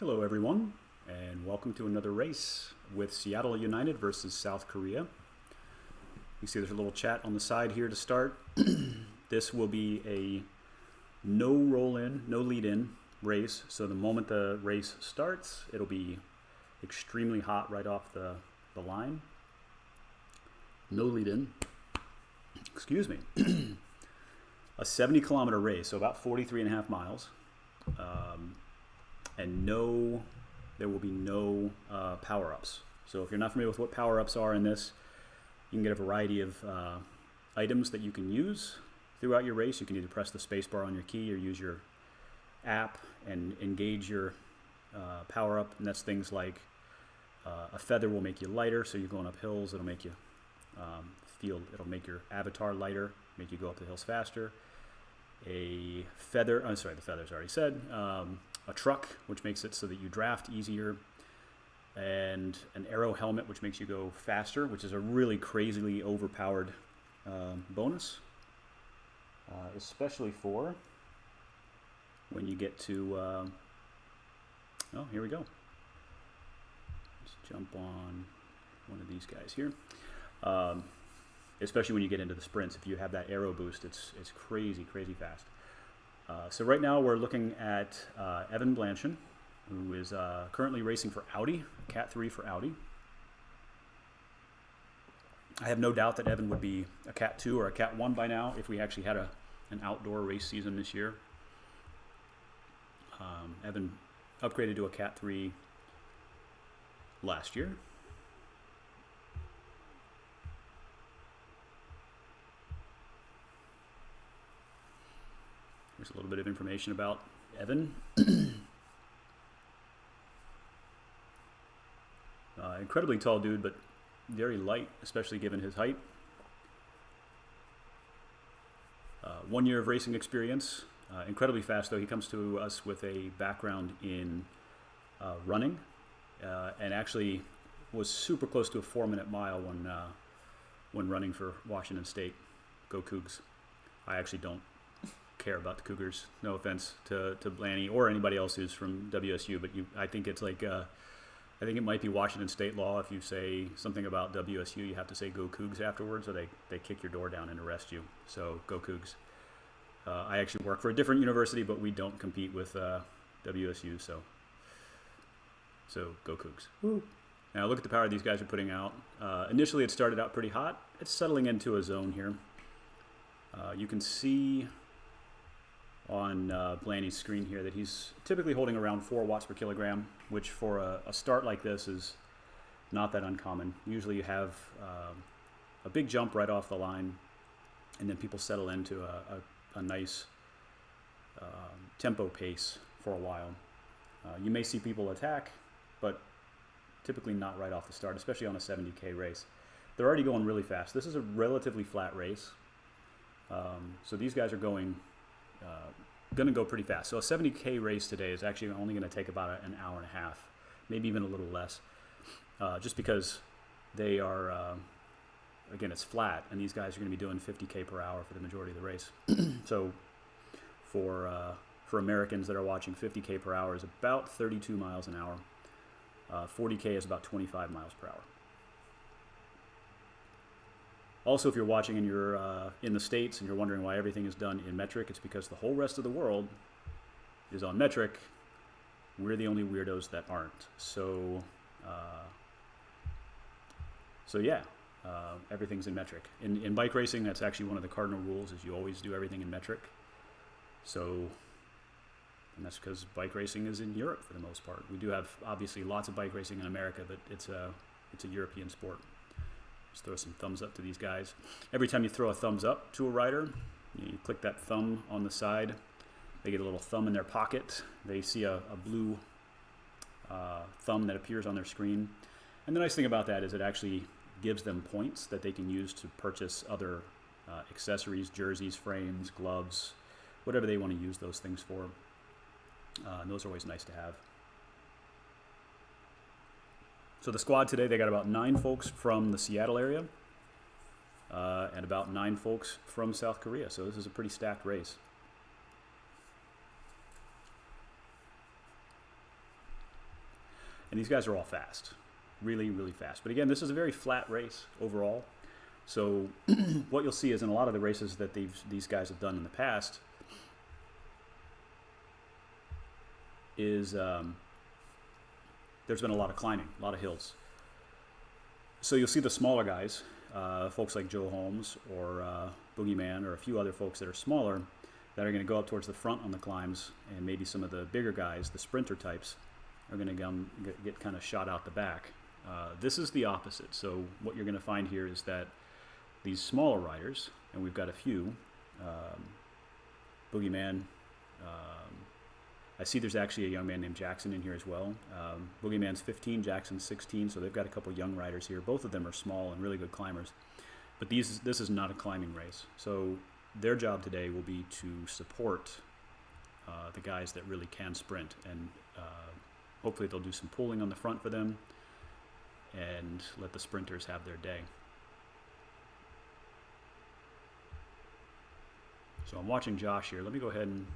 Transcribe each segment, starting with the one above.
Hello everyone, and welcome to another race with Seattle United versus South Korea. You see there's a little chat on the side here to start. This will be a no roll-in, no lead-in race. So the moment the race starts, it'll be extremely hot right off the line. No lead-in. Excuse me. A 70-kilometer race, so about 43 and a half miles. And there will be no power-ups. So if you're not familiar with what power-ups are in this, you can get a variety of items that you can use throughout your race. You can either press the spacebar on your key or use your app and engage your power-up. And that's things like a feather will make you lighter, so you're going up hills. It'll make you it'll make your avatar lighter, make you go up the hills faster. A feather, the feather's already said. A truck, which makes it so that you draft easier, and an arrow helmet, which makes you go faster, which is a really crazily overpowered bonus, especially for when you get to, oh, here we go. Let's jump on one of these guys here. Especially when you get into the sprints. If you have that arrow boost, it's crazy fast. So right now we're looking at Evan Blanchon, who is currently racing for Audi, Cat 3 for Audi. I have no doubt that Evan would be a Cat 2 or a Cat 1 by now if we actually had an outdoor race season this year. Evan upgraded to a Cat 3 last year. Here's a little bit of information about Evan. Incredibly tall dude, but very light, especially given his height. 1 year of racing experience. Incredibly fast, though. He comes to us with a background in running, and actually was super close to a 4-minute mile when running for Washington State. Go Cougs. I actually don't care about the Cougars. No offense to Blaney or anybody else who's from WSU, but I think it's like I think it might be Washington State law. If you say something about WSU, you have to say "Go Cougs" afterwards, or they kick your door down and arrest you. So go Cougs. I actually work for a different university, but we don't compete with WSU. So go Cougs. Woo. Now look at the power these guys are putting out. Initially, it started out pretty hot. It's settling into a zone here. You can see on Blaney's screen here that he's typically holding around 4 watts per kilogram, which for a start like this is not that uncommon. Usually you have a big jump right off the line, and then people settle into a nice tempo pace for a while. You may see people attack, but typically not right off the start, especially on a 70K race. They're already going really fast. This is a relatively flat race, so these guys are going to go pretty fast. So a 70K race today is actually only going to take about an hour and a half, maybe even a little less, just because they are, again, it's flat, and these guys are going to be doing 50K per hour for the majority of the race. So for Americans that are watching, 50K per hour is about 32 miles an hour. 40K is about 25 miles per hour. Also, if you're watching and you're in the States and you're wondering why everything is done in metric, it's because the whole rest of the world is on metric. We're the only weirdos that aren't. So yeah, everything's in metric. In bike racing, that's actually one of the cardinal rules, is you always do everything in metric. And that's because bike racing is in Europe for the most part. We do have, obviously, lots of bike racing in America, but it's a European sport. Just throw some thumbs up to these guys. Every time you throw a thumbs up to a rider, you click that thumb on the side. They get a little thumb in their pocket. They see a blue thumb that appears on their screen. And the nice thing about that is it actually gives them points that they can use to purchase other accessories, jerseys, frames, gloves, whatever they want to use those things for. And those are always nice to have. So the squad today, they got about 9 folks from the Seattle area and about 9 folks from South Korea. So this is a pretty stacked race. And these guys are all fast, really, really fast. But again, this is a very flat race overall. So what you'll see is in a lot of the races that these guys have done in the past is there's been a lot of climbing, a lot of hills. So you'll see the smaller guys, folks like Joe Holmes or Boogeyman or a few other folks that are smaller that are going to go up towards the front on the climbs, and maybe some of the bigger guys, the sprinter types, are going to get kind of shot out the back. This is the opposite. So what you're going to find here is that these smaller riders, and we've got a few, Boogeyman, I see there's actually a young man named Jackson in here as well. Boogeyman's 15, Jackson's 16, so they've got a couple young riders here. Both of them are small and really good climbers. But this is not a climbing race. So their job today will be to support the guys that really can sprint. And hopefully they'll do some pulling on the front for them and let the sprinters have their day. So I'm watching Josh here. Let me go ahead and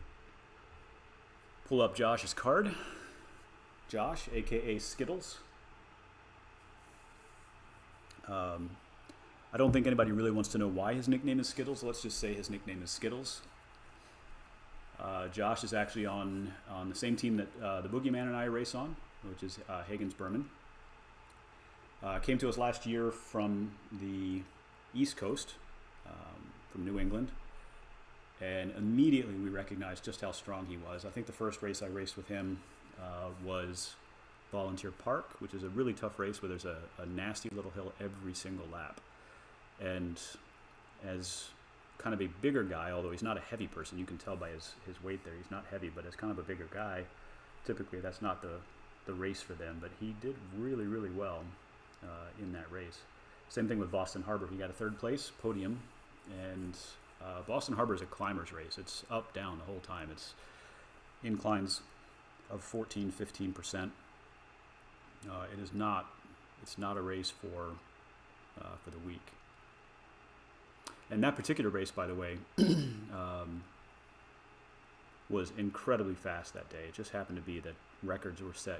pull up Josh's card. Josh, aka Skittles. I don't think anybody really wants to know why his nickname is Skittles. Let's just say his nickname is Skittles. Josh is actually on the same team that the Boogeyman and I race on, which is Hagen's Berman. Came to us last year from the East Coast, from New England. And immediately we recognized just how strong he was. I think the first race I raced with him was Volunteer Park, which is a really tough race where there's a nasty little hill every single lap. And as kind of a bigger guy, although he's not a heavy person, you can tell by his weight there, he's not heavy, but as kind of a bigger guy, typically that's not the race for them. But he did really, really well in that race. Same thing with Boston Harbor. He got a third place, podium, and Boston Harbor is a climber's race. It's up, down the whole time. It's inclines of 14, 15%. It's not a race for the weak. And that particular race, by the way, was incredibly fast that day. It just happened to be that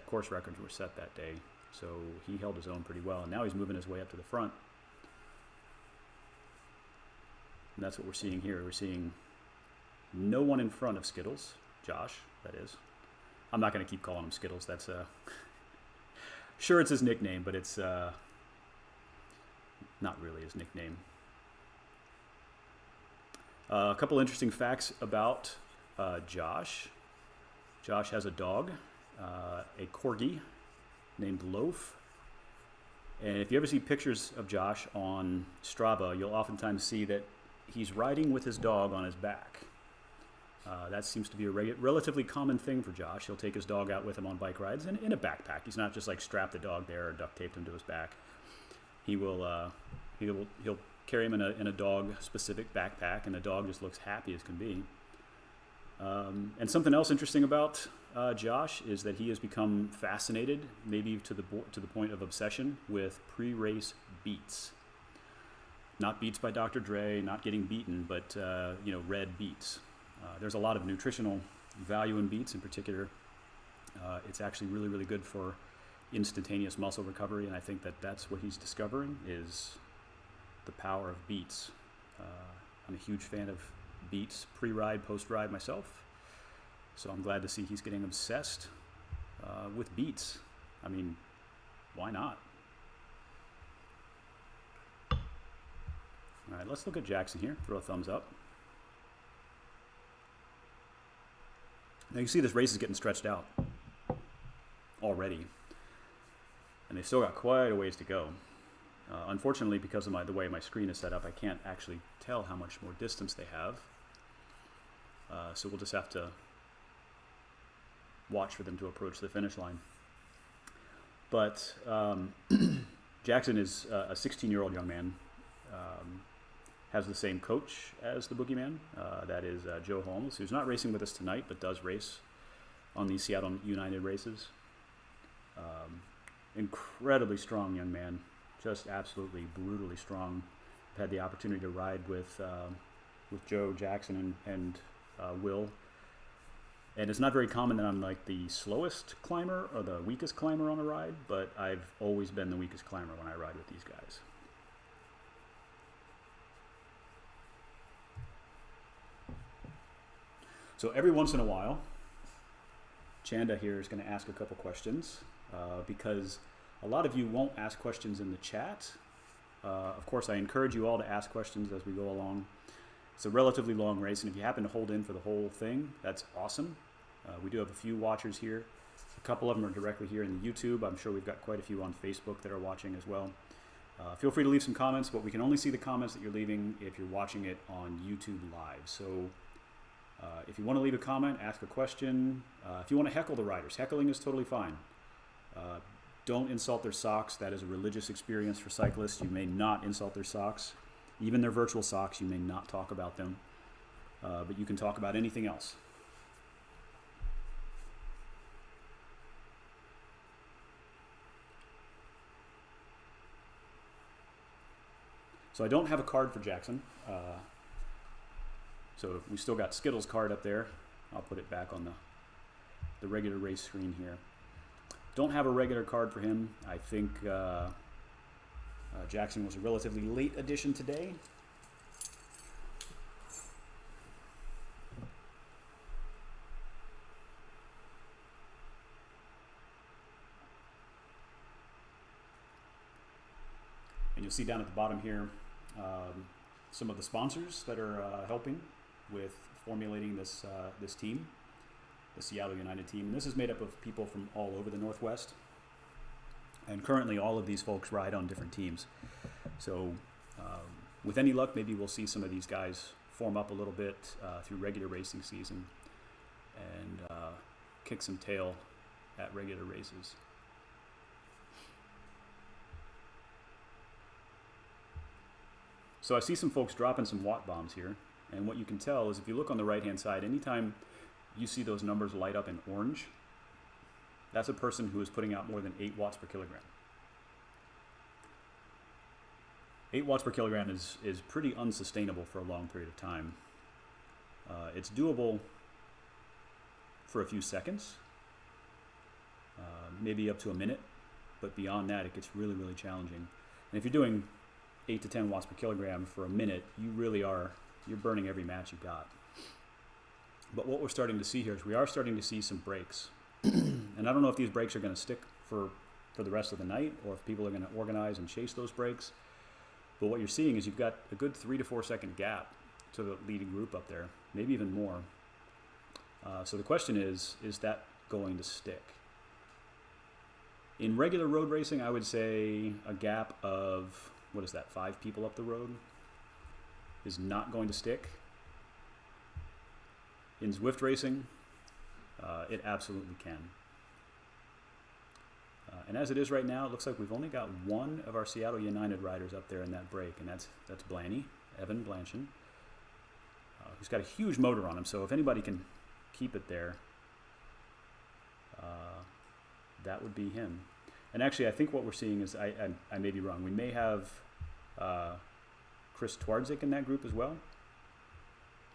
course records were set that day. So he held his own pretty well. And now he's moving his way up to the front. And that's what we're seeing here. We're seeing no one in front of Skittles. Josh, that is. I'm not going to keep calling him Skittles. That's sure, it's his nickname, but it's not really his nickname. A couple interesting facts about Josh. Josh has a dog, a corgi named Loaf. And if you ever see pictures of Josh on Strava, you'll oftentimes see that he's riding with his dog on his back. That seems to be a relatively common thing for Josh. He'll take his dog out with him on bike rides and in a backpack. He's not just like strap the dog there or duct tape him to his back. He'll carry him in a dog-specific backpack, and the dog just looks happy as can be. And something else interesting about Josh is that he has become fascinated, maybe to the point of obsession, with pre-race beats. Not beats by Dr. Dre, not getting beaten, but red beats. There's a lot of nutritional value in beets. In particular, it's actually really, really good for instantaneous muscle recovery, and I think that's what he's discovering is the power of beets. I'm a huge fan of beets, pre-ride, post-ride myself, so I'm glad to see he's getting obsessed with beets. I mean, why not? All right, let's look at Jackson here. Throw a thumbs up. Now you see this race is getting stretched out already, and they've still got quite a ways to go. Unfortunately, because of the way my screen is set up, I can't actually tell how much more distance they have. So we'll just have to watch for them to approach the finish line. But Jackson is a 16-year-old young man. Has the same coach as the Boogeyman. That is Joe Holmes, who's not racing with us tonight, but does race on these Seattle United races. Incredibly strong young man, just absolutely brutally strong. I've had the opportunity to ride with Joe, Jackson, and Will And it's not very common that I'm like the slowest climber or the weakest climber on a ride, but I've always been the weakest climber when I ride with these guys. So every once in a while, Chanda here is going to ask a couple questions because a lot of you won't ask questions in the chat. Of course, I encourage you all to ask questions as we go along. It's a relatively long race, and if you happen to hold in for the whole thing, that's awesome. We do have a few watchers here. A couple of them are directly here in the YouTube. I'm sure we've got quite a few on Facebook that are watching as well. Feel free to leave some comments, but we can only see the comments that you're leaving if you're watching it on YouTube Live. So if you want to leave a comment, ask a question. If you want to heckle the riders, heckling is totally fine. Don't insult their socks. That is a religious experience for cyclists. You may not insult their socks. Even their virtual socks, you may not talk about them. But you can talk about anything else. So I don't have a card for Jackson. So we still got Skittles' card up there. I'll put it back on the regular race screen here. Don't have a regular card for him. I think Jackson was a relatively late addition today. And you'll see down at the bottom here some of the sponsors that are helping with formulating this this team, the Seattle United team. And this is made up of people from all over the Northwest. And currently all of these folks ride on different teams. So with any luck, maybe we'll see some of these guys form up a little bit through regular racing season and kick some tail at regular races. So I see some folks dropping some watt bombs here. And what you can tell is if you look on the right-hand side, anytime you see those numbers light up in orange, that's a person who is putting out more than 8 watts per kilogram. 8 watts per kilogram is pretty unsustainable for a long period of time. It's doable for a few seconds, maybe up to a minute, but beyond that it gets really, really challenging. And if you're doing 8 to 10 watts per kilogram for a minute, you're burning every match you got. But what we're starting to see here is we are starting to see some breaks. And I don't know if these breaks are going to stick for the rest of the night or if people are going to organize and chase those breaks. But what you're seeing is you've got a good 3 to 4 second gap to the leading group up there, maybe even more. So the question is that going to stick? In regular road racing, I would say a gap of, 5 people up the road is not going to stick. In Zwift racing, it absolutely can. And as it is right now, it looks like we've only got one of our Seattle United riders up there in that break, and that's Blaney, Evan Blanchin, who's got a huge motor on him. So if anybody can keep it there, that would be him. And actually, I think what we're seeing is, I may be wrong, we may have Chris Twardzik in that group as well.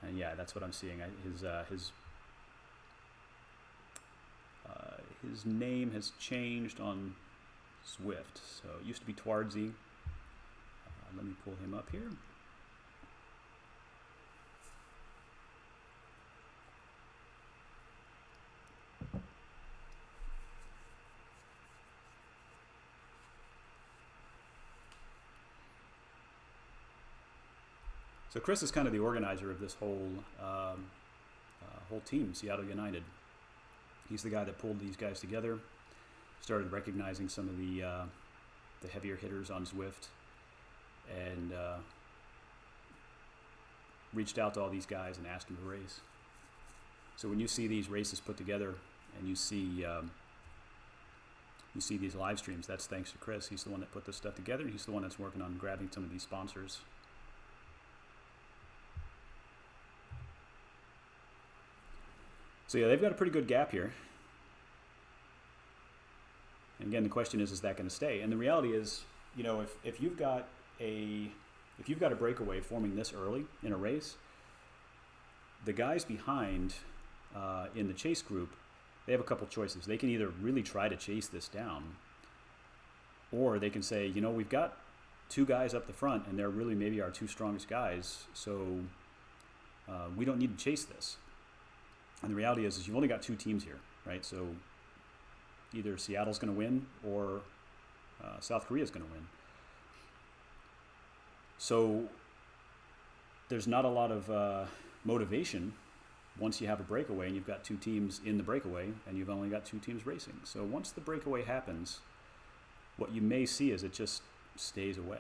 And yeah, that's what I'm seeing. His name has changed on Zwift. So it used to be Twardzy. Let me pull him up here. So Chris is kind of the organizer of this whole team, Seattle United. He's the guy that pulled these guys together, started recognizing some of the heavier hitters on Zwift, and reached out to all these guys and asked them to race. So when you see these races put together and you see these live streams, that's thanks to Chris. He's the one that put this stuff together, and he's the one that's working on grabbing some of these sponsors. So yeah, they've got a pretty good gap here. And again, the question is that going to stay? And the reality is, you know, if you've got a breakaway forming this early in a race, the guys behind in the chase group, they have a couple choices. They can either really try to chase this down, or they can say, you know, we've got two guys up the front, and they're really maybe our two strongest guys, so we don't need to chase this. And the reality is you've only got two teams here, right? So either Seattle's going to win or South Korea's going to win. So there's not a lot of motivation once you have a breakaway and you've got two teams in the breakaway and you've only got two teams racing. So once the breakaway happens, what you may see is it just stays away.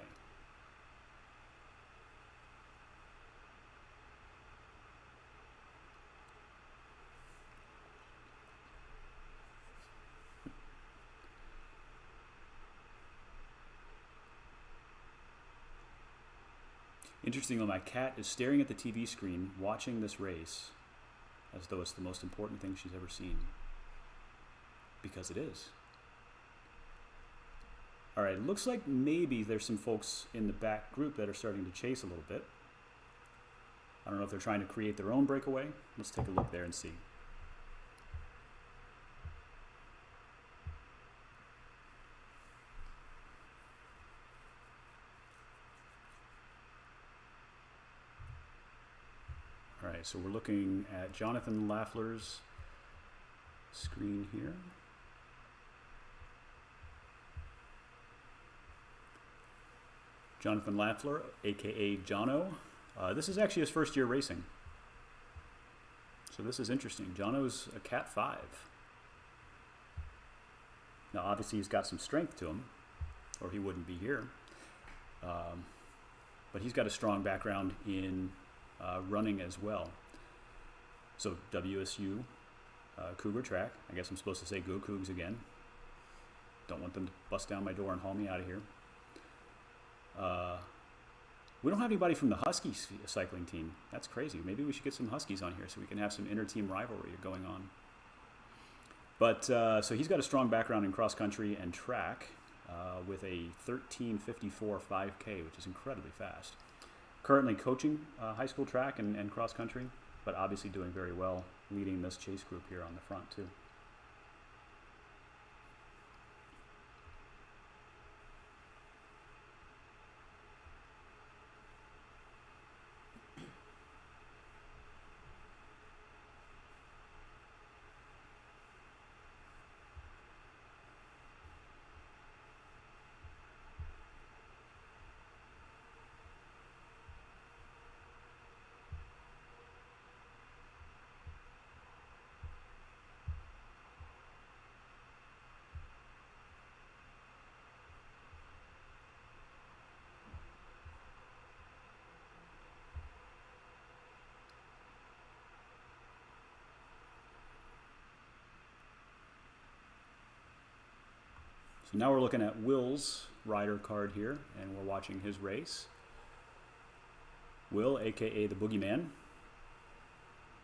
Interestingly, my cat is staring at the TV screen, watching this race as though it's the most important thing she's ever seen. Because it is. All right, it looks like maybe there's some folks in the back group that are starting to chase a little bit. I don't know if they're trying to create their own breakaway. Let's take a look there and see. All right, so we're looking at Jonathan Lafleur's screen here. Jonathan Lafleur, aka Jono. This is actually his first year racing. So this is interesting. Jono's a Cat 5. Now obviously he's got some strength to him, or he wouldn't be here. But he's got a strong background in running as well. So WSU, Cougar track. I guess I'm supposed to say go Cougs again. Don't want them to bust down my door and haul me out of here. We don't have anybody from the Huskies cycling team. That's crazy. Maybe we should get some Huskies on here so we can have some inter-team rivalry going on. But so he's got a strong background in cross country and track with a 13:54 5K, which is incredibly fast. Currently coaching high school track and cross country, but obviously doing very well, leading this chase group here on the front too. So now we're looking at Will's rider card here, and we're watching his race. Will, aka the Boogeyman.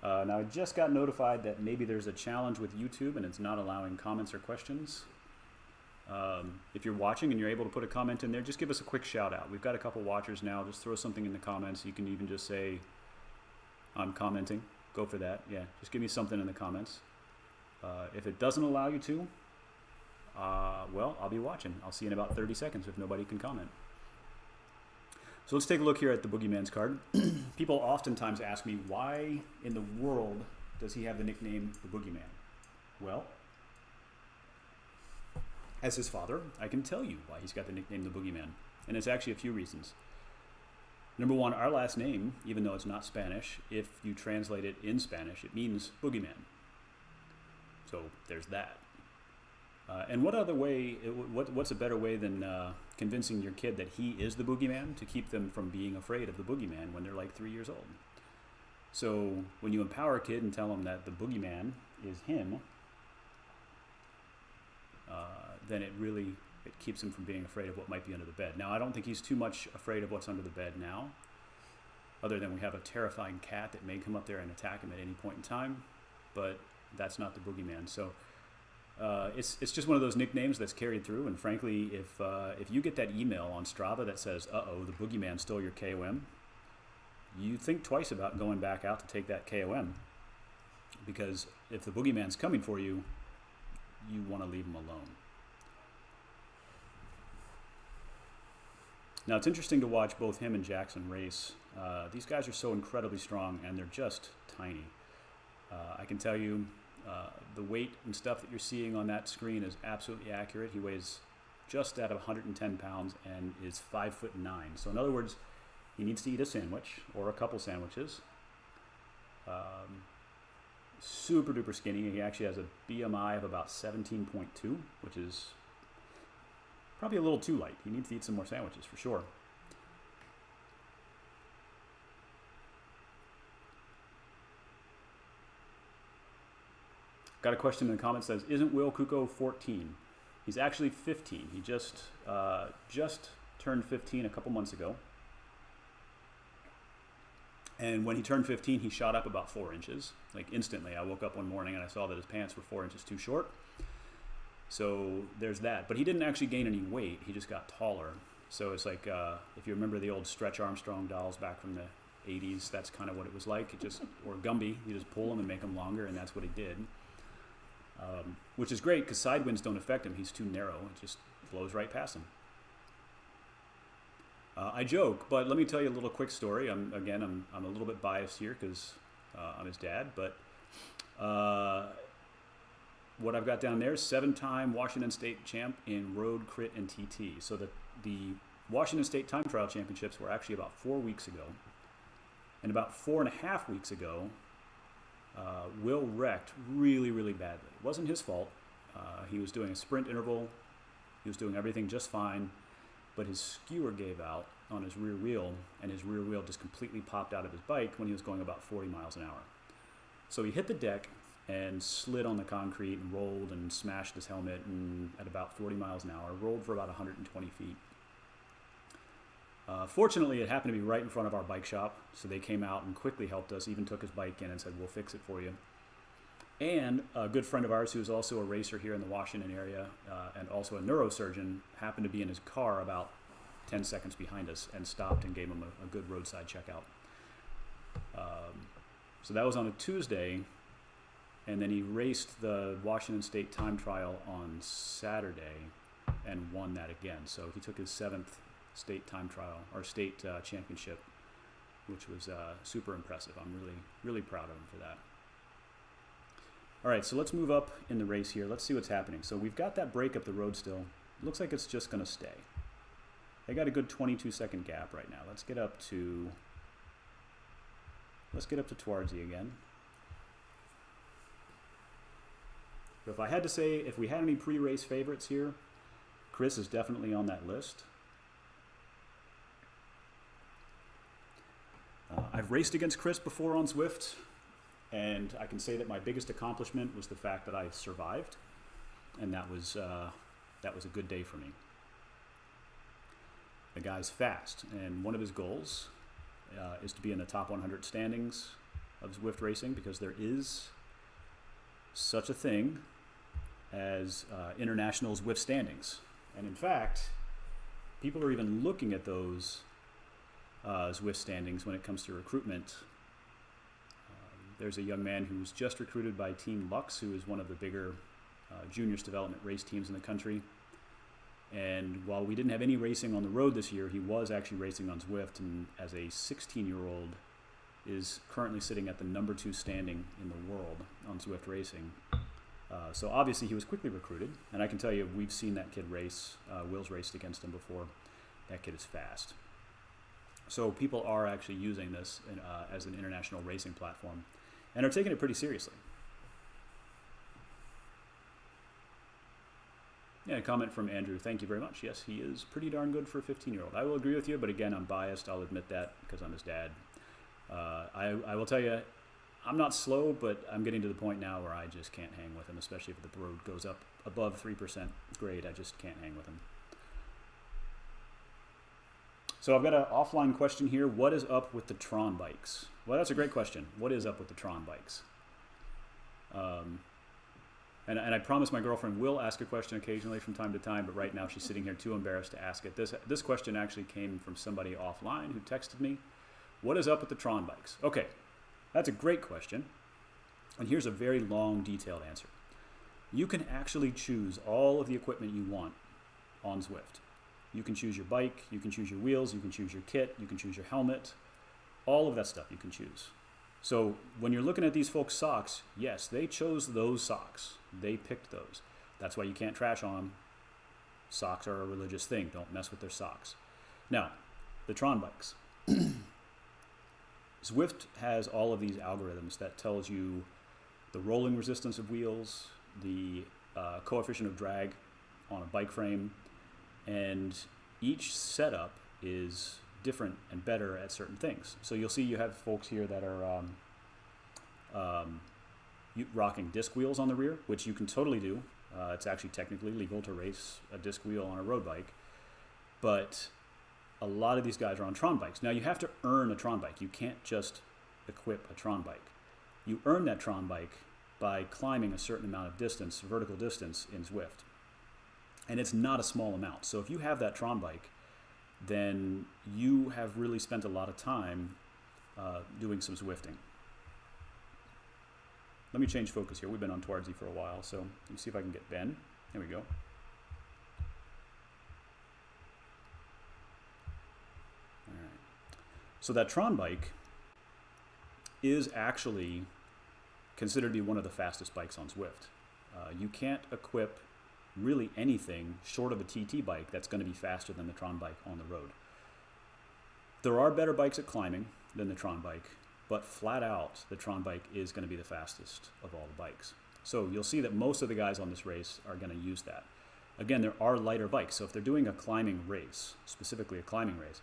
Now I just got notified that maybe there's a challenge with YouTube and it's not allowing comments or questions. If you're watching and you're able to put a comment in there, just give us a quick shout out. We've got a couple watchers now. Just throw something in the comments. You can even just say, I'm commenting. Go for that. Yeah, just give me something in the comments. If it doesn't allow you to, well, I'll be watching. I'll see you in about 30 seconds if nobody can comment. So let's take a look here at the Boogeyman's card. People oftentimes ask me, why in the world does he have the nickname the Boogeyman? Well, as his father, I can tell you why he's got the nickname the Boogeyman. And it's actually a few reasons. Number one, our last name, even though it's not Spanish, if you translate it in Spanish, it means Boogeyman. So there's that. And what other way, what's a better way than convincing your kid that he is the Boogeyman to keep them from being afraid of the Boogeyman when they're like 3 years old? So when you empower a kid and tell them that the Boogeyman is him, then it keeps him from being afraid of what might be under the bed. Now, I don't think he's too much afraid of what's under the bed now, other than we have a terrifying cat that may come up there and attack him at any point in time, but that's not the Boogeyman. So it's just one of those nicknames that's carried through, and frankly, if you get that email on Strava that says, uh-oh, the Boogeyman stole your KOM, you think twice about going back out to take that KOM, because if the boogeyman's coming for you, you want to leave him alone. Now, it's interesting to watch both him and Jackson race. These guys are so incredibly strong, and they're just tiny. I can tell you the weight and stuff that you're seeing on that screen is absolutely accurate. He weighs just at 110 pounds and is 5'9". So in other words, he needs to eat a sandwich or a couple sandwiches. Super duper skinny. He actually has a BMI of about 17.2, which is probably a little too light. He needs to eat some more sandwiches for sure. Got a question in the comments that says, isn't Will Kuko 14? He's actually 15. He just turned 15 a couple months ago. And when he turned 15, he shot up about 4 inches. Like instantly, I woke up one morning and I saw that his pants were 4 inches too short. So there's that. But he didn't actually gain any weight. He just got taller. So it's like, if you remember the old Stretch Armstrong dolls back from the 80s, that's kind of what it was like. It just, or Gumby, you just pull them and make them longer, and that's what he did. Which is great because side winds don't affect him. He's too narrow. It just blows right past him. I joke, but let me tell you a little quick story. I'm a little bit biased here because I'm his dad, but what I've got down there is 7-time Washington State champ in road, crit, and TT. So the Washington State Time Trial Championships were actually about 4 weeks ago. And about 4.5 weeks ago, Will wrecked really, really badly. It wasn't his fault. He was doing a sprint interval. He was doing everything just fine, but his skewer gave out on his rear wheel, and his rear wheel just completely popped out of his bike when he was going about 40 miles an hour. So he hit the deck and slid on the concrete and rolled and smashed his helmet and at about 40 miles an hour, rolled for about 120 feet. Fortunately, it happened to be right in front of our bike shop, so they came out and quickly helped us, even took his bike in and said, we'll fix it for you. And a good friend of ours who's also a racer here in the Washington area and also a neurosurgeon happened to be in his car about 10 seconds behind us and stopped and gave him a good roadside checkout. So that was on a Tuesday, and then he raced the Washington State time trial on Saturday and won that again. So he took his 7th state time trial, or state championship, which was super impressive. I'm really, really proud of him for that. All right, so let's move up in the race here. Let's see what's happening. So we've got that break up the road still. Looks like it's just going to stay. They got a good 22-second gap right now. Let's get up to Twarzy again. So if I had to say, if we had any pre-race favorites here, Chris is definitely on that list. I've raced against Chris before on Zwift, and I can say that my biggest accomplishment was the fact that I survived, and that was a good day for me. The guy's fast, and one of his goals is to be in the top 100 standings of Zwift racing, because there is such a thing as international Zwift standings. And in fact, people are even looking at those Zwift standings when it comes to recruitment. There's a young man who's just recruited by Team Lux, who is one of the bigger juniors development race teams in the country. And while we didn't have any racing on the road this year, he was actually racing on Zwift, and as a 16-year-old is currently sitting at the number 2 standing in the world on Zwift racing. So obviously he was quickly recruited, and I can tell you we've seen that kid race. Will's raced against him before. That kid is fast. So people are actually using this as an international racing platform and are taking it pretty seriously. Yeah, a comment from Andrew. Thank you very much. Yes, he is pretty darn good for a 15-year-old. I will agree with you, but again, I'm biased. I'll admit that because I'm his dad. I will tell you, I'm not slow, but I'm getting to the point now where I just can't hang with him, especially if the road goes up above 3% grade. I just can't hang with him. So I've got an offline question here. What is up with the Tron bikes? Well, that's a great question. What is up with the Tron bikes? And I promise my girlfriend will ask a question occasionally from time to time, but right now she's sitting here too embarrassed to ask it. This question actually came from somebody offline who texted me. What is up with the Tron bikes? Okay, that's a great question. And here's a very long, detailed answer. You can actually choose all of the equipment you want on Zwift. You can choose your bike, you can choose your wheels, you can choose your kit, you can choose your helmet, all of that stuff you can choose. So when you're looking at these folks' socks, yes, they chose those socks. They picked those. That's why you can't trash on them. Socks are a religious thing. Don't mess with their socks. Now, the Tron bikes. Zwift has all of these algorithms that tells you the rolling resistance of wheels, the coefficient of drag on a bike frame, and each setup is different and better at certain things. So you'll see you have folks here that are rocking disc wheels on the rear, which you can totally do. It's actually technically legal to race a disc wheel on a road bike, but a lot of these guys are on Tron bikes. Now you have to earn a Tron bike. You can't just equip a Tron bike. You earn that Tron bike by climbing a certain amount of distance, vertical distance in Zwift. And it's not a small amount. So if you have that Tron bike, then you have really spent a lot of time doing some Zwifting. Let me change focus here. We've been on Twardsy for a while, so let me see if I can get Ben. There we go. All right. So that Tron bike is actually considered to be one of the fastest bikes on Zwift. You can't equip really anything short of a TT bike that's going to be faster than the Tron bike on the road. There are better bikes at climbing than the Tron bike, but flat out, the Tron bike is going to be the fastest of all the bikes. So you'll see that most of the guys on this race are going to use that. Again, there are lighter bikes, so if they're doing a climbing race, specifically a climbing race,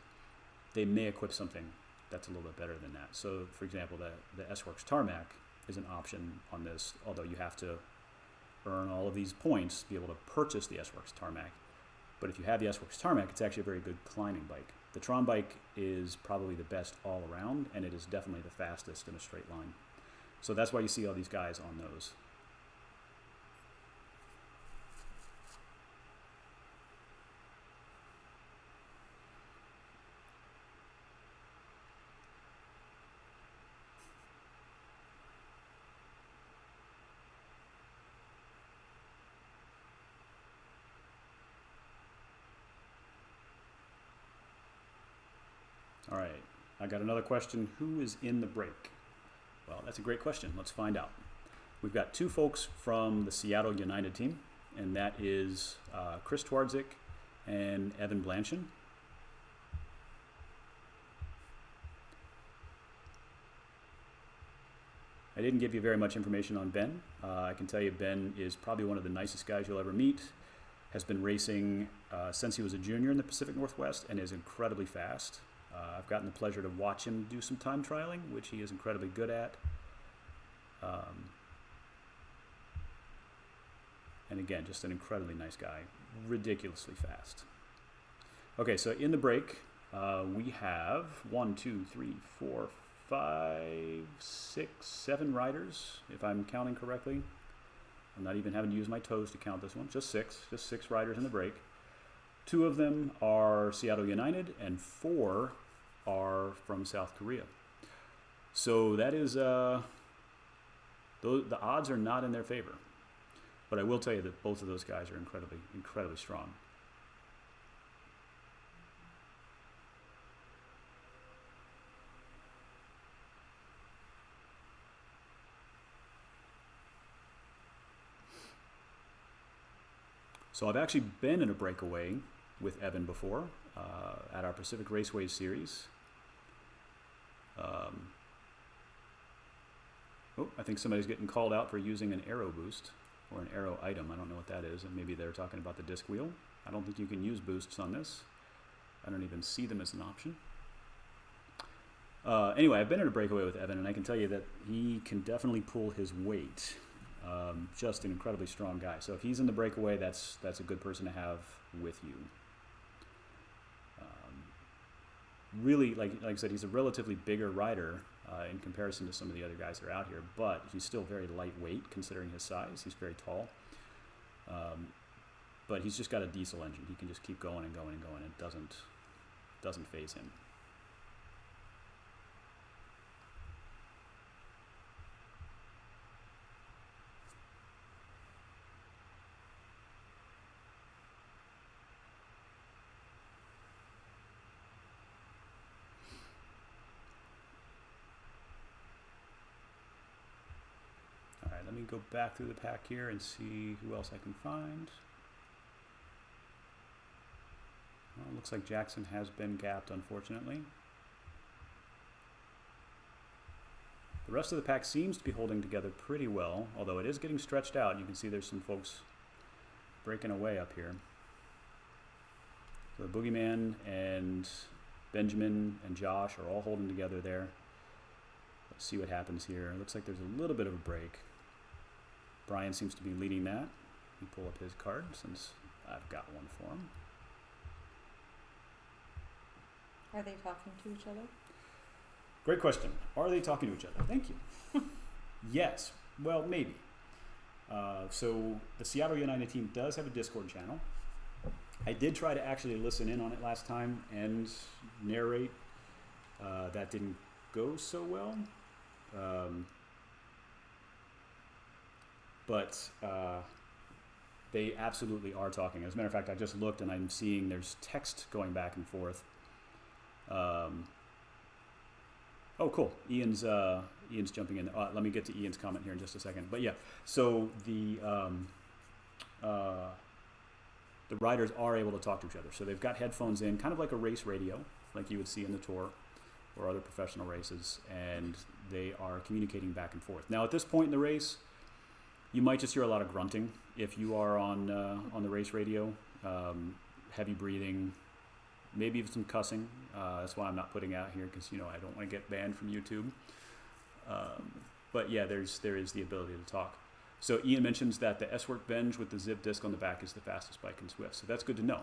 they may equip something that's a little bit better than that. So, for example, the S-Works Tarmac is an option on this, although you have to earn all of these points to be able to purchase the S-Works Tarmac. But if you have the S-Works Tarmac, it's actually a very good climbing bike. The Tron bike is probably the best all around, and it is definitely the fastest in a straight line. So that's why you see all these guys on those. All right, I got another question. Who is in the break? Well, that's a great question. Let's find out. We've got two folks from the Seattle United team, and that is Chris Twardzik and Evan Blanchin. I didn't give you very much information on Ben. I can tell you Ben is probably one of the nicest guys you'll ever meet, has been racing since he was a junior in the Pacific Northwest, and is incredibly fast. I've gotten the pleasure to watch him do some time trialing, which he is incredibly good at. And again, just an incredibly nice guy, ridiculously fast. Okay, so in the break, we have 1, 2, 3, 4, 5, 6, 7 riders, if I'm counting correctly. I'm not even having to use my toes to count this one, just six riders in the break. 2 of them are Seattle United, and 4 are from South Korea. So that is, the odds are not in their favor. But I will tell you that both of those guys are incredibly, incredibly strong. So I've actually been in a breakaway with Evan before at our Pacific Raceways series. I think somebody's getting called out for using an aero boost or an aero item. I don't know what that is, and maybe they're talking about the disc wheel. I don't think you can use boosts on this. I don't even see them as an option. Anyway, I've been in a breakaway with Evan, and I can tell you that he can definitely pull his weight. Just an incredibly strong guy. So if he's in the breakaway, that's a good person to have with you. Really, like I said, he's a relatively bigger rider in comparison to some of the other guys that are out here, but he's still very lightweight considering his size. He's very tall. But he's just got a diesel engine. He can just keep going and going and going. It doesn't faze him. go back through the pack here and see who else I can find. Well, looks like Jackson has been gapped, unfortunately. The rest of the pack seems to be holding together pretty well, although it is getting stretched out. You can see there's some folks breaking away up here. So the Boogeyman and Benjamin and Josh are all holding together there. Let's see what happens here. It looks like there's a little bit of a break. Brian seems to be leading that. Let me pull up his card since I've got one for him. Are they talking to each other? Great question. Are they talking to each other? Thank you. Yes. Well, maybe. So the Seattle United team does have a Discord channel. I did try to actually listen in on it last time and narrate. That didn't go so well. But they absolutely are talking. As a matter of fact, I just looked and I'm seeing there's text going back and forth. Oh, cool. Ian's jumping in. Let me get to Ian's comment here in just a second. But yeah, so the riders are able to talk to each other. So they've got headphones in, kind of like a race radio, like you would see in the Tour or other professional races, and they are communicating back and forth. Now, at this point in the race, you might just hear a lot of grunting if you are on the race radio, heavy breathing, maybe even some cussing. That's why I'm not putting it out here because I don't want to get banned from YouTube. But yeah, there is the ability to talk. So Ian mentions that the S-Work Bench with the zip disc on the back is the fastest bike in Zwift. So that's good to know.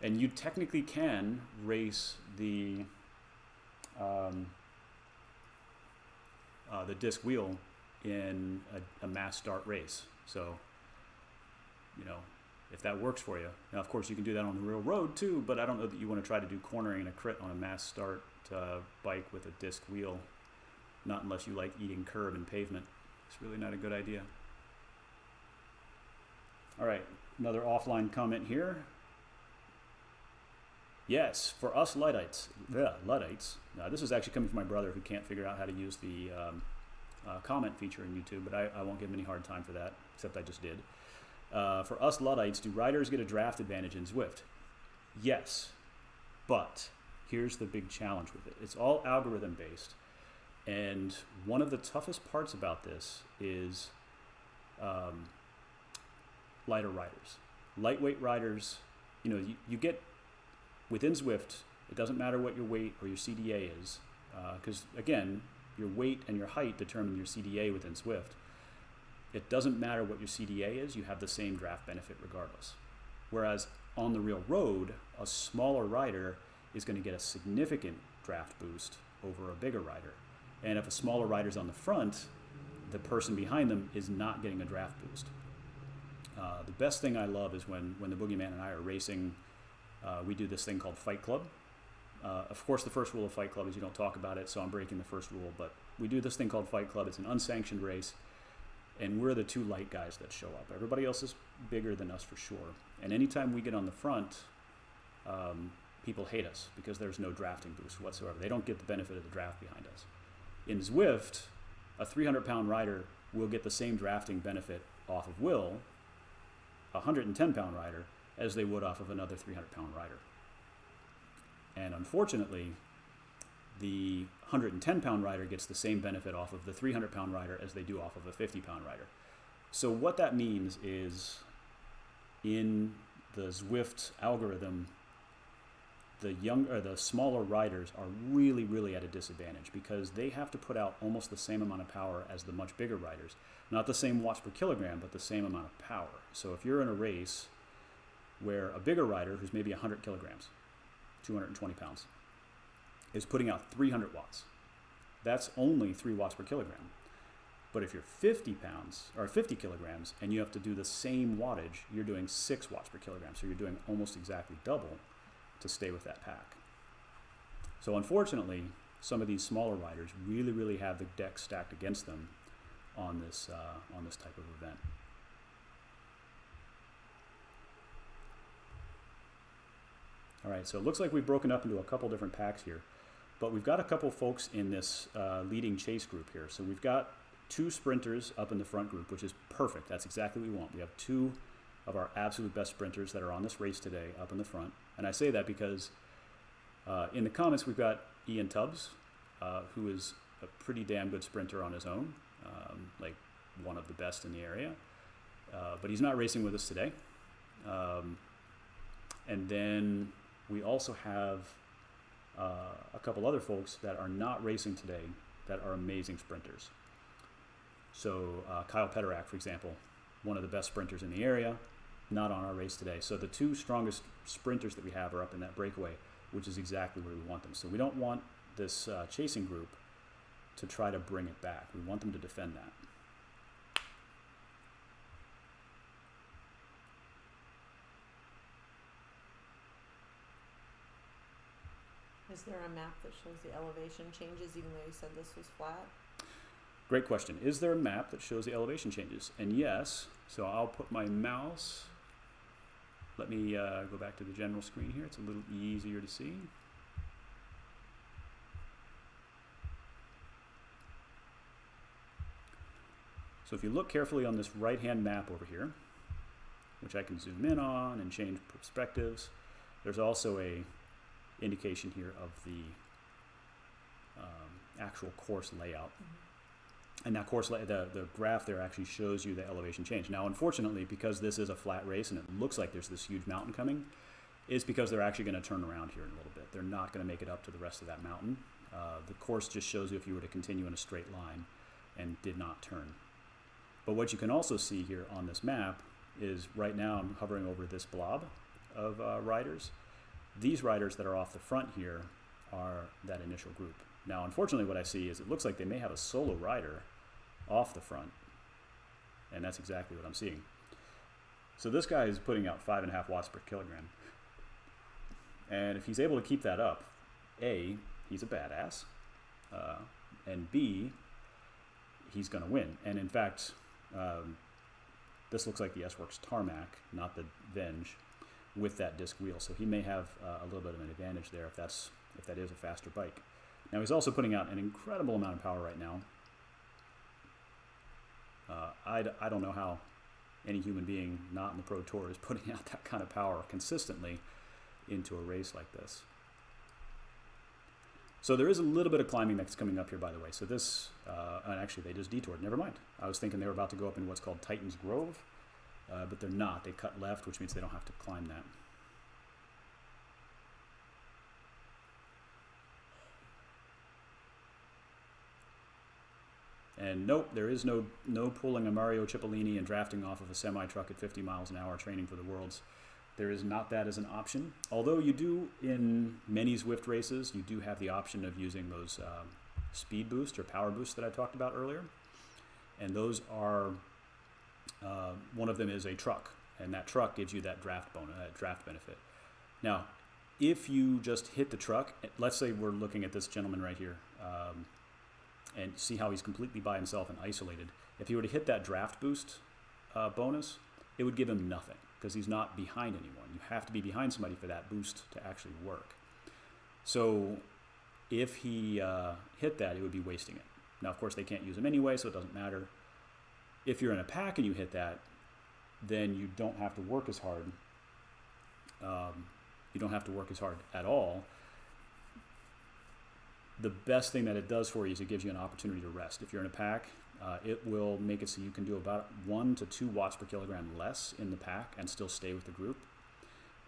And you technically can race the disc wheel in a mass start race. So, if that works for you. Now, of course, you can do that on the real road too, but I don't know that you want to try to do cornering and a crit on a mass start bike with a disc wheel. Not unless you like eating curb and pavement. It's really not a good idea. All right, another offline comment here. Yes, for us Luddites. This is actually coming from my brother who can't figure out how to use the comment feature in YouTube, but I won't give him any hard time for that, except I just did. For us Luddites, do riders get a draft advantage in Zwift? Yes, but here's the big challenge with it. It's all algorithm based, and one of the toughest parts about this is lighter riders. Lightweight riders, you get, within Zwift, it doesn't matter what your weight or your CDA is, because again, your weight and your height determine your CDA within Zwift. It doesn't matter what your CDA is, you have the same draft benefit regardless. Whereas on the real road, a smaller rider is going to get a significant draft boost over a bigger rider. And if a smaller rider's on the front, the person behind them is not getting a draft boost. The best thing I love is when the Boogeyman and I are racing, we do this thing called Fight Club. Of course, the first rule of Fight Club is you don't talk about it, so I'm breaking the first rule, but we do this thing called Fight Club. It's an unsanctioned race, and we're the two light guys that show up. Everybody else is bigger than us for sure. And anytime we get on the front, people hate us because there's no drafting boost whatsoever. They don't get the benefit of the draft behind us. In Zwift, a 300-pound rider will get the same drafting benefit off of Will, a 110-pound rider, as they would off of another 300-pound rider. And unfortunately, the 110-pound rider gets the same benefit off of the 300-pound rider as they do off of a 50-pound rider. So what that means is, in the Zwift algorithm, the smaller riders are really, really at a disadvantage because they have to put out almost the same amount of power as the much bigger riders. Not the same watts per kilogram, but the same amount of power. So if you're in a race where a bigger rider, who's maybe 100 kilograms, 220 pounds, is putting out 300 watts, that's only 3 watts per kilogram. But if you're 50 pounds or 50 kilograms and you have to do the same wattage, you're doing 6 watts per kilogram. So you're doing almost exactly double to stay with that pack. So unfortunately, some of these smaller riders really, really have the deck stacked against them on this type of event. All right, so it looks like we've broken up into a couple different packs here, but we've got a couple folks in this leading chase group here. So we've got 2 sprinters up in the front group, which is perfect. That's exactly what we want. We have 2 of our absolute best sprinters that are on this race today up in the front. And I say that because in the comments we've got Ian Tubbs, who is a pretty damn good sprinter on his own, like one of the best in the area. But he's not racing with us today. And then we also have a couple other folks that are not racing today that are amazing sprinters. So Kyle Pederak, for example, one of the best sprinters in the area, not on our race today. So the 2 strongest sprinters that we have are up in that breakaway, which is exactly where we want them. So we don't want this chasing group to try to bring it back. We want them to defend that. Is there a map that shows the elevation changes even though you said this was flat? Great question. Is there a map that shows the elevation changes? And yes, so I'll put my mouse, let me go back to the general screen here. It's a little easier to see. So if you look carefully on this right-hand map over here, which I can zoom in on and change perspectives, there's also a indication here of the actual course layout. And that course, the graph there actually shows you the elevation change. Now, unfortunately, because this is a flat race and it looks like there's this huge mountain coming, is because they're actually going to turn around here in a little bit. They're not going to make it up to the rest of that mountain. The course just shows you if you were to continue in a straight line and did not turn. But what you can also see here on this map is right now I'm hovering over this blob of riders. These riders that are off the front here are that initial group. Now, unfortunately, what I see is it looks like they may have a solo rider off the front, and that's exactly what I'm seeing. So this guy is putting out 5.5 watts per kilogram, and if he's able to keep that up, A, he's a badass, and B, he's going to win. And in fact, this looks like the S-Works Tarmac, not the Venge, with that disc wheel. So he may have a little bit of an advantage there if that is a faster bike. Now he's also putting out an incredible amount of power right now. I don't know how any human being not in the Pro Tour is putting out that kind of power consistently into a race like this. So there is a little bit of climbing that's coming up here, by the way. So this, and actually they just detoured, never mind. I was thinking they were about to go up in what's called Titan's Grove, but they're not. They cut left, which means they don't have to climb that. And nope, there is no pulling a Mario Cipollini and drafting off of a semi-truck at 50 miles an hour training for the Worlds. There is not that as an option. Although you do, in many Zwift races, you do have the option of using those speed boosts or power boosts that I talked about earlier. And those are, one of them is a truck. And that truck gives you that draft benefit. Now, if you just hit the truck, let's say we're looking at this gentleman right here, and see how he's completely by himself and isolated. If he were to hit that draft boost bonus, it would give him nothing because he's not behind anyone. You have to be behind somebody for that boost to actually work. So if he hit that, it would be wasting it. Now, of course, they can't use him anyway, so it doesn't matter. If you're in a pack and you hit that, then you don't have to work as hard. You don't have to work as hard at all. The best thing that it does for you is it gives you an opportunity to rest. If you're in a pack, it will make it so you can do about 1 to 2 watts per kilogram less in the pack and still stay with the group.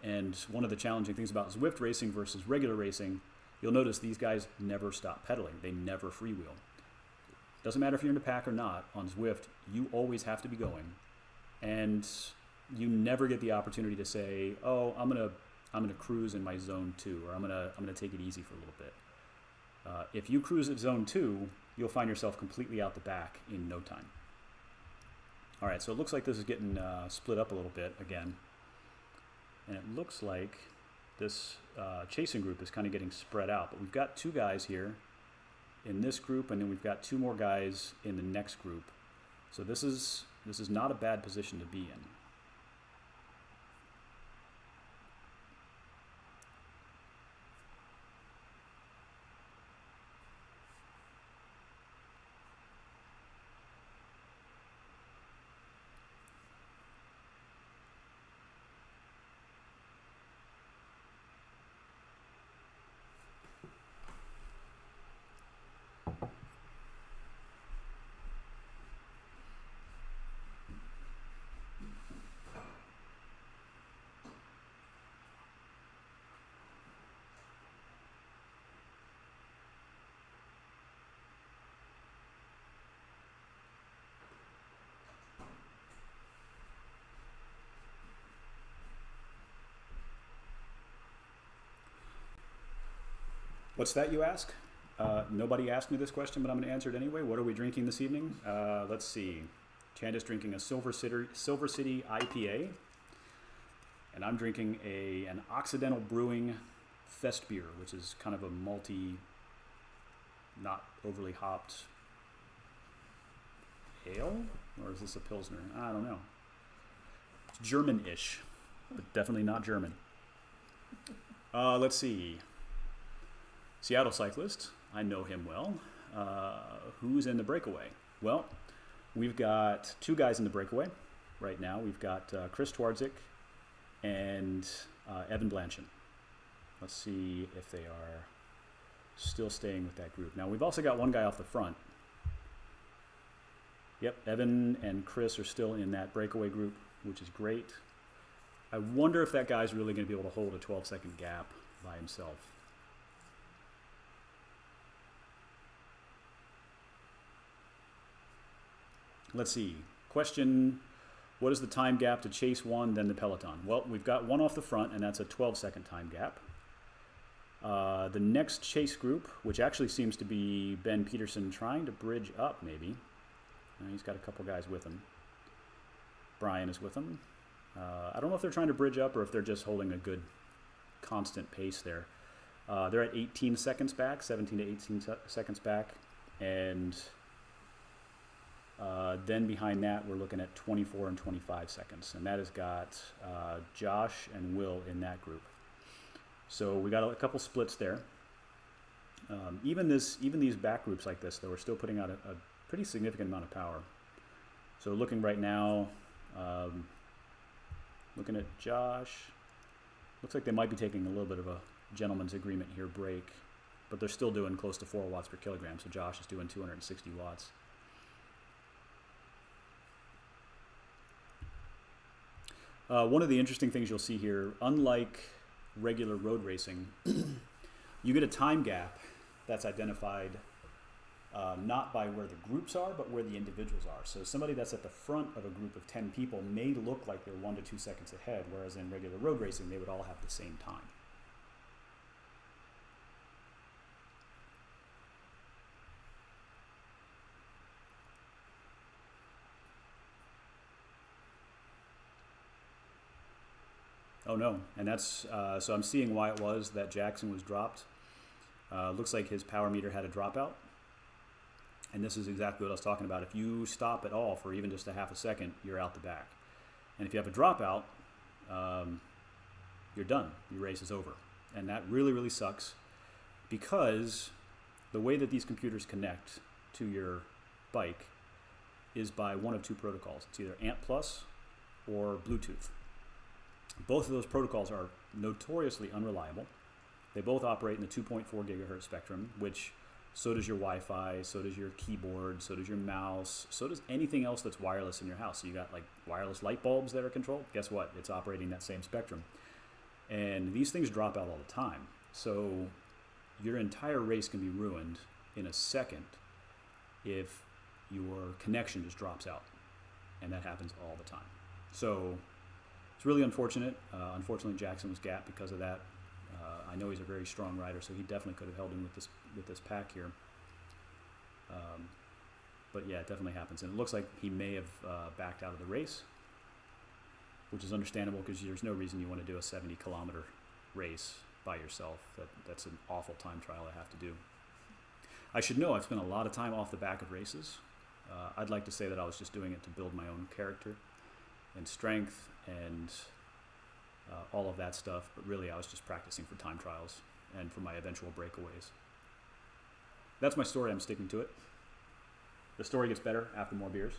And one of the challenging things about Zwift racing versus regular racing, you'll notice these guys never stop pedaling. They never freewheel. Doesn't matter if you're in a pack or not, on Zwift, you always have to be going. And you never get the opportunity to say, oh, I'm gonna cruise in my zone 2, or I'm gonna take it easy for a little bit. If you cruise at zone 2, you'll find yourself completely out the back in no time. All right, so it looks like this is getting split up a little bit again. And it looks like this chasing group is kind of getting spread out. But we've got 2 guys here in this group, and then we've got 2 more guys in the next group. So this is not a bad position to be in. What's that, you ask? Nobody asked me this question, but I'm going to answer it anyway. What are we drinking this evening? Let's see. Chanda's drinking a Silver City IPA, and I'm drinking an Occidental Brewing Fest beer, which is kind of a malty, not overly hopped ale, or is this a Pilsner? I don't know. It's German-ish, but definitely not German. Let's see. Seattle cyclist. I know him well. Who's in the breakaway? Well, we've got two guys in the breakaway right now. We've got Chris Twardzik and Evan Blanchard. Let's see if they are still staying with that group. Now, we've also got one guy off the front. Yep, Evan and Chris are still in that breakaway group, which is great. I wonder if that guy's really going to be able to hold a 12-second gap by himself. Let's see. Question, what is the time gap to chase one, then the peloton? Well, we've got one off the front, and that's a 12-second time gap. The next chase group, which actually seems to be Ben Peterson trying to bridge up, maybe. He's got a couple guys with him. Brian is with him. I don't know if they're trying to bridge up or if they're just holding a good constant pace there. They're at 18 seconds back, 17 to 18 seconds back, and then behind that we're looking at 24 and 25 seconds, and that has got Josh and Will in that group. So we got a couple splits there. Even these back groups like this, though, we're still putting out a pretty significant amount of power. So looking right now, looking at Josh, looks like they might be taking a little bit of a gentleman's agreement here break, but they're still doing close to 4 watts per kilogram, so Josh is doing 260 watts. One of the interesting things you'll see here, unlike regular road racing, you get a time gap that's identified not by where the groups are, but where the individuals are. So somebody that's at the front of a group of 10 people may look like they're 1 to 2 seconds ahead, whereas in regular road racing, they would all have the same time. Oh no, and that's, so I'm seeing why it was that Jackson was dropped. Looks like his power meter had a dropout. And this is exactly what I was talking about. If you stop at all for even just a half a second, you're out the back. And if you have a dropout, you're done. Your race is over. And that really, really sucks, because the way that these computers connect to your bike is by one of two protocols. It's either ANT Plus or Bluetooth. Both of those protocols are notoriously unreliable. They both operate in the 2.4 gigahertz spectrum, which so does your Wi-Fi, so does your keyboard, so does your mouse, so does anything else that's wireless in your house. So you got like wireless light bulbs that are controlled. Guess what? It's operating that same spectrum. And these things drop out all the time. So your entire race can be ruined in a second if your connection just drops out. And that happens all the time. So it's really unfortunate. Unfortunately, Jackson was gapped because of that. I know he's a very strong rider, so he definitely could have held in with this pack here. But yeah, it definitely happens. And it looks like he may have backed out of the race, which is understandable because there's no reason you want to do a 70-kilometer race by yourself. That's an awful time trial I have to do. I should know I've spent a lot of time off the back of races. I'd like to say that I was just doing it to build my own character and strength and all of that stuff, but really I was just practicing for time trials and for my eventual breakaways. That's my story. I'm sticking to it. The story gets better after more beers.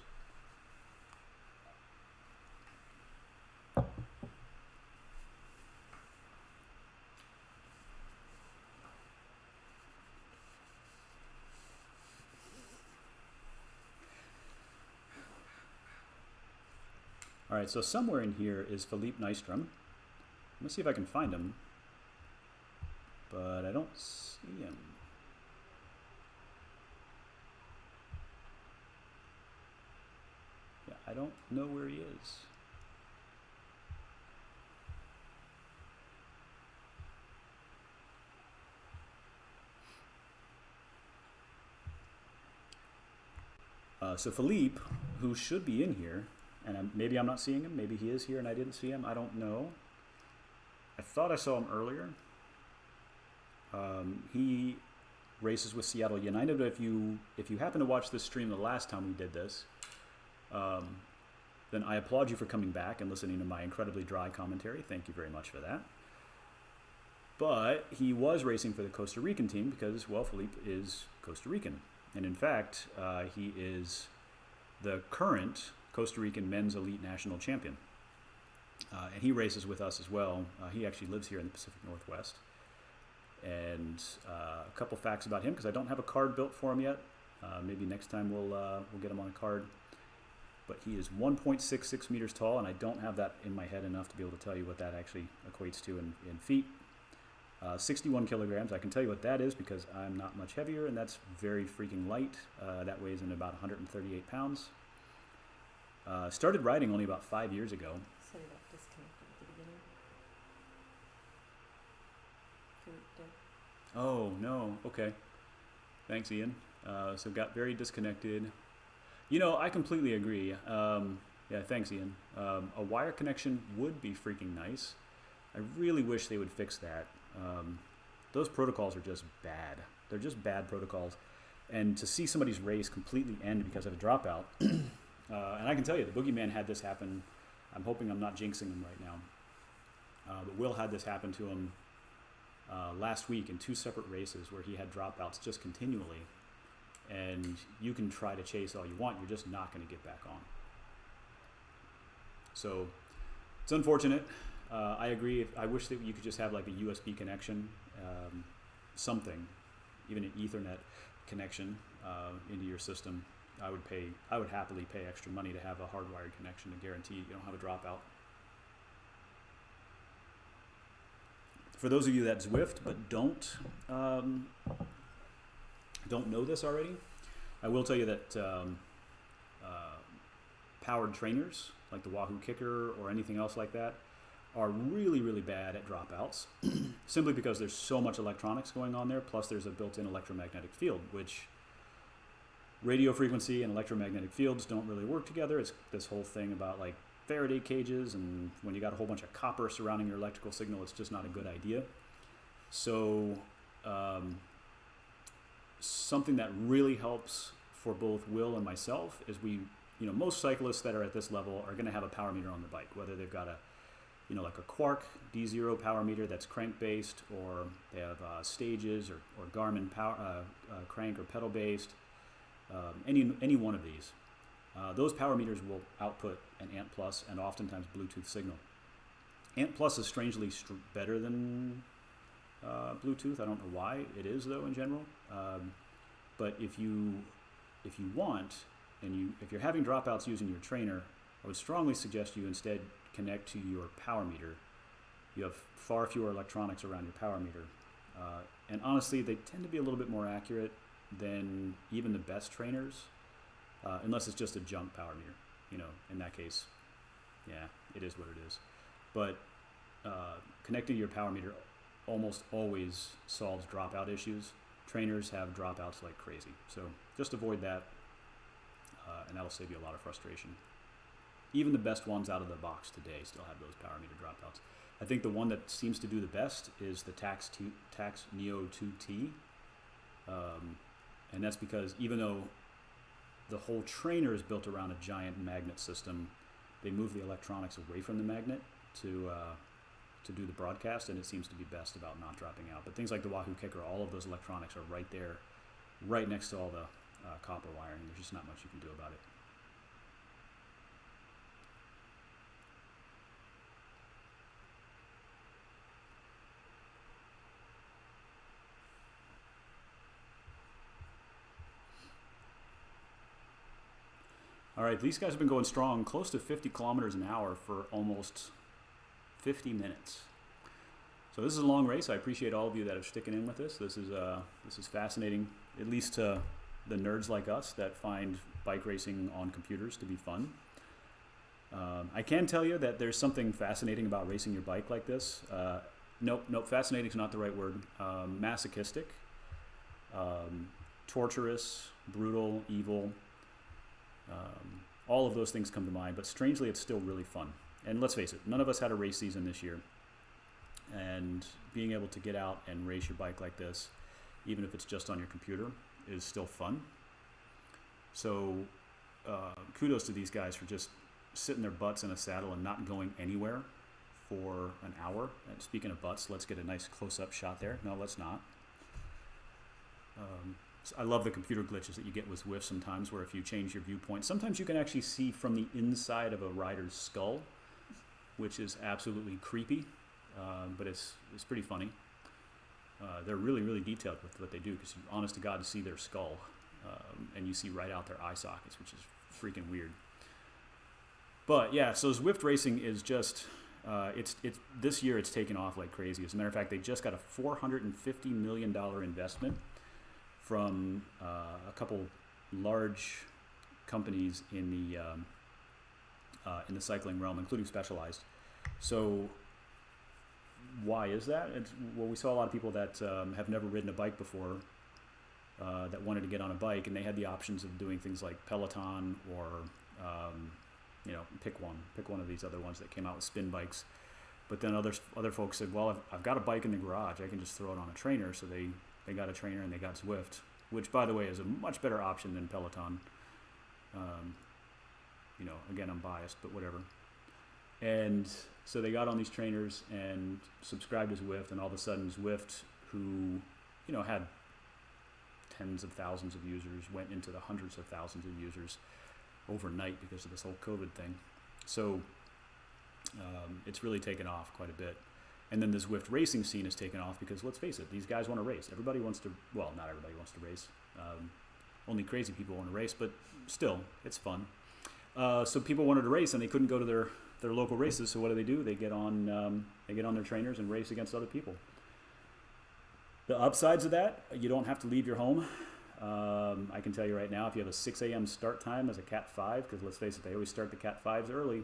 All right, so somewhere in here is Philippe Nystrom. Let's see if I can find him, but I don't see him. Yeah, I don't know where he is. So Philippe, who should be in here, and maybe I'm not seeing him, maybe he is here and I didn't see him, I don't know. I thought I saw him earlier. He races with Seattle United. But if you happen to watch this stream the last time we did this, then I applaud you for coming back and listening to my incredibly dry commentary. Thank you very much for that. But he was racing for the Costa Rican team because, well, Philippe is Costa Rican. And in fact, he is the current Costa Rican men's elite national champion. And he races with us as well. He actually lives here in the Pacific Northwest. And a couple facts about him, because I don't have a card built for him yet. Maybe next time we'll get him on a card. But he is 1.66 meters tall, and I don't have that in my head enough to be able to tell you what that actually equates to in feet. 61 kilograms. I can tell you what that is because I'm not much heavier, and that's very freaking light. That weighs in about 138 pounds. Started riding only about 5 years ago. Set it up disconnected at the beginning. Oh, no. Okay. Thanks, Ian. So got very disconnected. You know, I completely agree. Yeah, thanks, Ian. A wire connection would be freaking nice. I really wish they would fix that. Those protocols are just bad. They're just bad protocols. And to see somebody's race completely end because of a dropout, and I can tell you, the Boogeyman had this happen. I'm hoping I'm not jinxing him right now. But Will had this happen to him last week in 2 separate races where he had dropouts just continually. And you can try to chase all you want, you're just not going to get back on. So it's unfortunate. I agree. I wish that you could just have like a USB connection, something, even an Ethernet connection into your system. I would happily pay extra money to have a hardwired connection to guarantee you don't have a dropout. For those of you that Zwift but don't know this already, I will tell you that powered trainers like the Wahoo Kicker or anything else like that are really, really bad at dropouts simply because there's so much electronics going on there, plus there's a built-in electromagnetic field, which radio frequency and electromagnetic fields don't really work together. It's this whole thing about like Faraday cages, and when you got a whole bunch of copper surrounding your electrical signal, it's just not a good idea. So something that really helps for both Will and myself is most cyclists that are at this level are going to have a power meter on the bike, whether they've got like a Quark D0 power meter that's crank based, or they have Stages or Garmin power crank or pedal based. Any one of these. Those power meters will output an ANT Plus and oftentimes Bluetooth signal. ANT Plus is strangely better than Bluetooth. I don't know why it is though in general. But if you want, and if you're having dropouts using your trainer, I would strongly suggest you instead connect to your power meter. You have far fewer electronics around your power meter. And honestly, they tend to be a little bit more accurate than even the best trainers, unless it's just a junk power meter. In that case, yeah, it is what it is. But connecting to your power meter almost always solves dropout issues. Trainers have dropouts like crazy. So just avoid that, and that'll save you a lot of frustration. Even the best ones out of the box today still have those power meter dropouts. I think the one that seems to do the best is the Tax Neo 2T. And that's because even though the whole trainer is built around a giant magnet system, they move the electronics away from the magnet to do the broadcast, and it seems to be best about not dropping out. But things like the Wahoo Kicker, all of those electronics are right there, right next to all the copper wiring. There's just not much you can do about it. All right, these guys have been going strong, close to 50 kilometers an hour for almost 50 minutes. So this is a long race. I appreciate all of you that are sticking in with this. This is fascinating, at least to the nerds like us that find bike racing on computers to be fun. I can tell you that there's something fascinating about racing your bike like this. Nope, fascinating is not the right word. Masochistic, torturous, brutal, evil. All of those things come to mind, but strangely, it's still really fun. And let's face it, none of us had a race season this year. And being able to get out and race your bike like this, even if it's just on your computer, is still fun. So kudos to these guys for just sitting their butts in a saddle and not going anywhere for an hour. And speaking of butts, let's get a nice close-up shot there. No, let's not. I love the computer glitches that you get with Zwift sometimes, where if you change your viewpoint, sometimes you can actually see from the inside of a rider's skull, which is absolutely creepy, but it's pretty funny. They're really, really detailed with what they do, because you honest to God see their skull, and you see right out their eye sockets, which is freaking weird. But yeah, so Zwift racing is just, it's this year it's taken off like crazy. As a matter of fact, they just got a $450 million investment from a couple large companies in the cycling realm, including Specialized. So why is that? Well, we saw a lot of people that have never ridden a bike before that wanted to get on a bike, and they had the options of doing things like Peloton or pick one of these other ones that came out with spin bikes. But then other folks said, well, I've got a bike in the garage, I can just throw it on a trainer. So they got a trainer and they got Zwift, which, by the way, is a much better option than Peloton. Again, I'm biased, but whatever. And so they got on these trainers and subscribed to Zwift, and all of a sudden Zwift, who had tens of thousands of users, went into the hundreds of thousands of users overnight because of this whole COVID thing. So it's really taken off quite a bit. And then the Zwift racing scene has taken off because, let's face it, these guys want to race. Everybody wants to, well, not everybody wants to race. Only crazy people want to race, but still, it's fun. So people wanted to race, and they couldn't go to their local races. So what do? They get on their trainers and race against other people. The upsides of that, you don't have to leave your home. I can tell you right now, if you have a 6 a.m. start time as a Cat 5, because let's face it, they always start the Cat 5s early,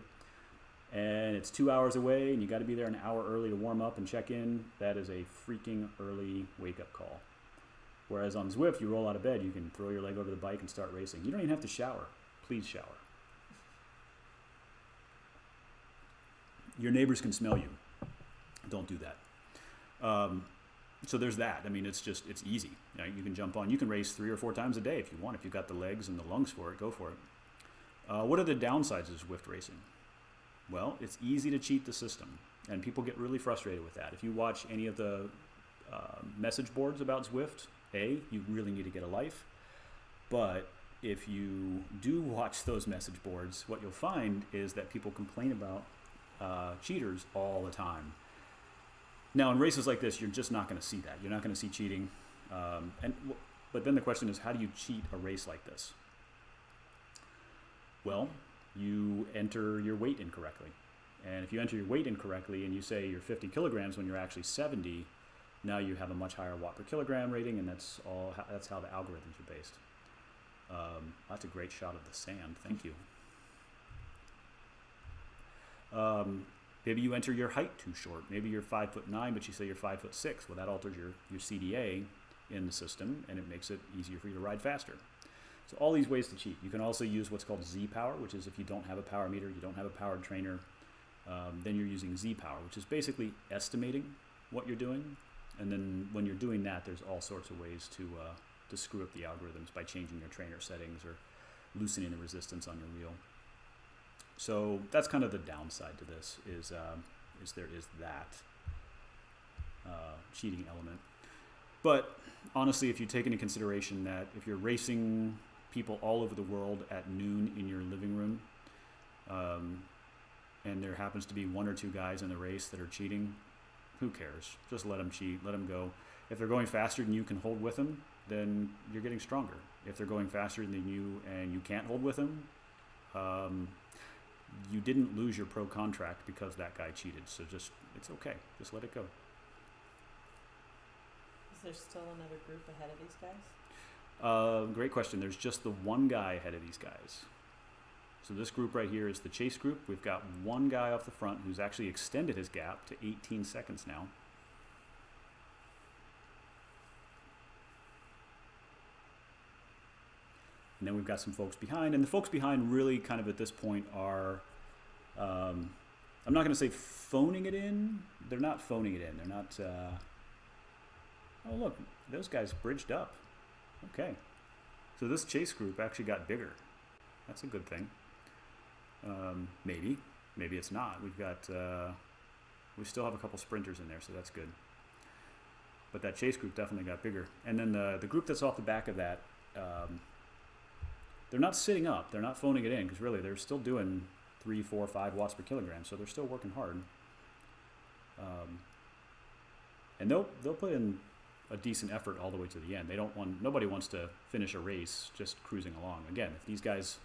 and it's 2 hours away, and you got to be there an hour early to warm up and check in, that is a freaking early wake-up call. Whereas on Zwift, you roll out of bed, you can throw your leg over the bike and start racing. You don't even have to shower. Please shower. Your neighbors can smell you. Don't do that. So there's that. I mean, it's easy. You can jump on. You can race 3 or 4 times a day if you want. If you've got the legs and the lungs for it, go for it. What are the downsides of Zwift racing? Well, it's easy to cheat the system, and people get really frustrated with that. If you watch any of the message boards about Zwift, you really need to get a life. But if you do watch those message boards, what you'll find is that people complain about cheaters all the time. Now, in races like this, you're just not going to see that. You're not going to see cheating. But then the question is, how do you cheat a race like this? Well, you enter your weight incorrectly. And if you enter your weight incorrectly and you say you're 50 kilograms when you're actually 70, now you have a much higher watt per kilogram rating, and that's how the algorithms are based. That's a great shot of the sand. Thank you. Maybe you enter your height too short. Maybe you're 5'9", but you say you're 5'6". Well, that alters your CDA in the system, and it makes it easier for you to ride faster. So all these ways to cheat. You can also use what's called Z-Power, which is if you don't have a power meter, you don't have a powered trainer, then you're using Z-Power, which is basically estimating what you're doing. And then when you're doing that, there's all sorts of ways to screw up the algorithms by changing your trainer settings or loosening the resistance on your wheel. So that's kind of the downside to this, is there is that cheating element. But honestly, if you take into consideration that if you're racing people all over the world at noon in your living room, and there happens to be 1 or 2 guys in the race that are cheating, who cares? Just let them cheat, let them go. If they're going faster than you can hold with them, then you're getting stronger. If they're going faster than you and you can't hold with them, you didn't lose your pro contract because that guy cheated. So it's okay. Just let it go. Is there still another group ahead of these guys? Great question. There's just the one guy ahead of these guys. So this group right here is the chase group. We've got one guy off the front who's actually extended his gap to 18 seconds now. And then we've got some folks behind, and the folks behind really kind of at this point are, I'm not going to say phoning it in. They're not phoning it in. They're not, oh look, those guys bridged up. Okay. So this chase group actually got bigger. That's a good thing. Maybe it's not. We've got, we still have a couple sprinters in there, so that's good. But that chase group definitely got bigger. And then the group that's off the back of that, they're not sitting up. They're not phoning it in, because really they're still doing 3, 4, 5 watts per kilogram, so they're still working hard. And they'll put in a decent effort all the way to the end. Nobody wants to finish a race just cruising along. Again, if these guys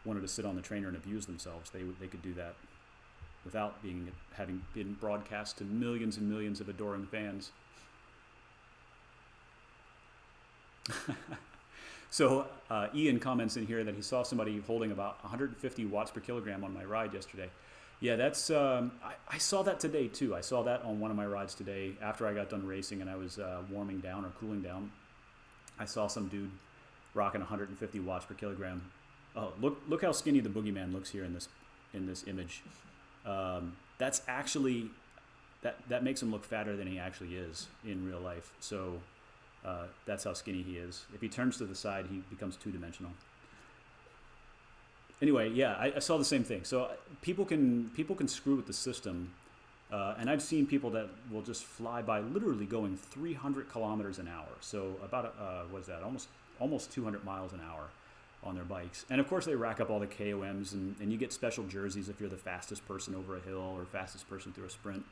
wanted to sit on the trainer and abuse themselves, they could do that without having been broadcast to millions and millions of adoring fans. So Ian comments in here that he saw somebody holding about 150 watts per kilogram on my ride yesterday. Yeah, that's I saw that today too. I saw that on one of my rides today after I got done racing and I was warming down or cooling down. I saw some dude rocking 150 watts per kilogram. Oh, look how skinny the boogeyman looks here in this image. That's actually that makes him look fatter than he actually is in real life. So that's how skinny he is. If he turns to the side, he becomes two-dimensional. Anyway, yeah, I saw the same thing. So people can screw with the system, and I've seen people that will just fly by, literally going 300 kilometers an hour. So about what is that? Almost 200 miles an hour on their bikes. And of course, they rack up all the KOMs, and you get special jerseys if you're the fastest person over a hill or fastest person through a sprint.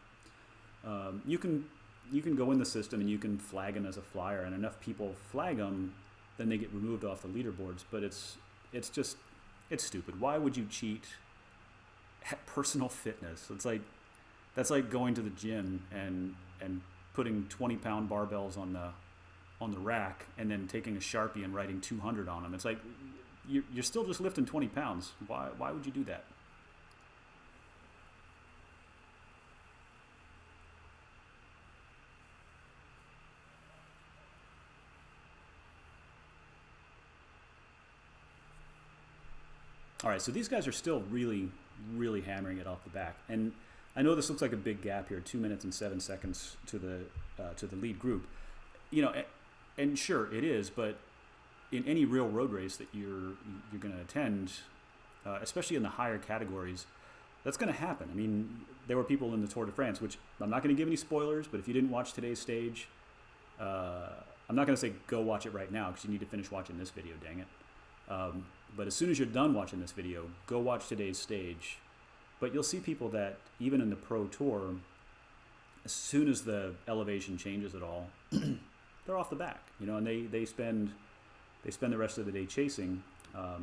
You can go in the system and you can flag them as a flyer, and enough people flag them, then they get removed off the leaderboards. But it's stupid. Why would you cheat at personal fitness? That's like going to the gym and putting 20-pound barbells on the rack and then taking a Sharpie and writing 200 on them. It's like you're still just lifting 20 pounds. Why would you do that? All right, so these guys are still really, really hammering it off the back. And I know this looks like a big gap here, 2 minutes and 7 seconds to the lead group. You know, and sure it is, but in any real road race that you're going to attend, especially in the higher categories, that's going to happen. I mean, there were people in the Tour de France, which I'm not going to give any spoilers, but if you didn't watch today's stage, I'm not going to say go watch it right now because you need to finish watching this video, dang it. But as soon as you're done watching this video, go watch today's stage. But you'll see people that, even in the Pro Tour, as soon as the elevation changes at all, they're off the back, you know, and they spend the rest of the day chasing,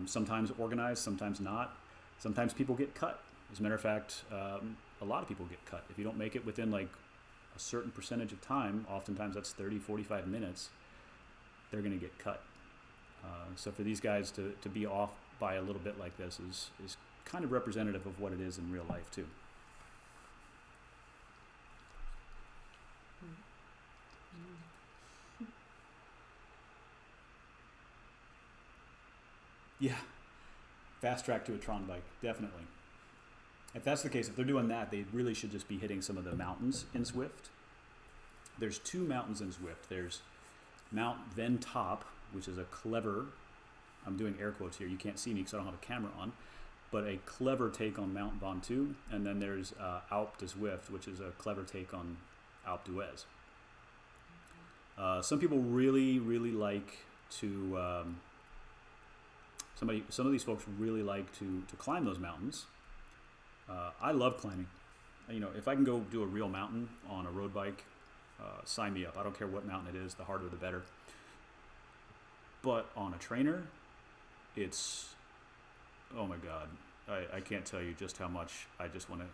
sometimes organized, sometimes not. Sometimes people get cut. As a matter of fact, a lot of people get cut. If you don't make it within like a certain percentage of time, oftentimes that's 30, 45 minutes, they're going to get cut. So for these guys to be off by a little bit like this is kind of representative of what it is in real life too. Yeah, fast track to a Tron bike, definitely. If that's the case, if they're doing that, they really should just be hitting some of the mountains in Zwift. There's 2 mountains in Zwift. There's Mount Then Top, which is a clever, I'm doing air quotes here, you can't see me because I don't have a camera on, but a clever take on Mount Ventoux. And then there's Alpe de Zwift, which is a clever take on Alpe d'Huez. Some people really, really like to, some of these folks really like to climb those mountains. I love climbing. You know, if I can go do a real mountain on a road bike, sign me up. I don't care what mountain it is, the harder the better. But on a trainer, it's, oh my God, I can't tell you just how much I just want to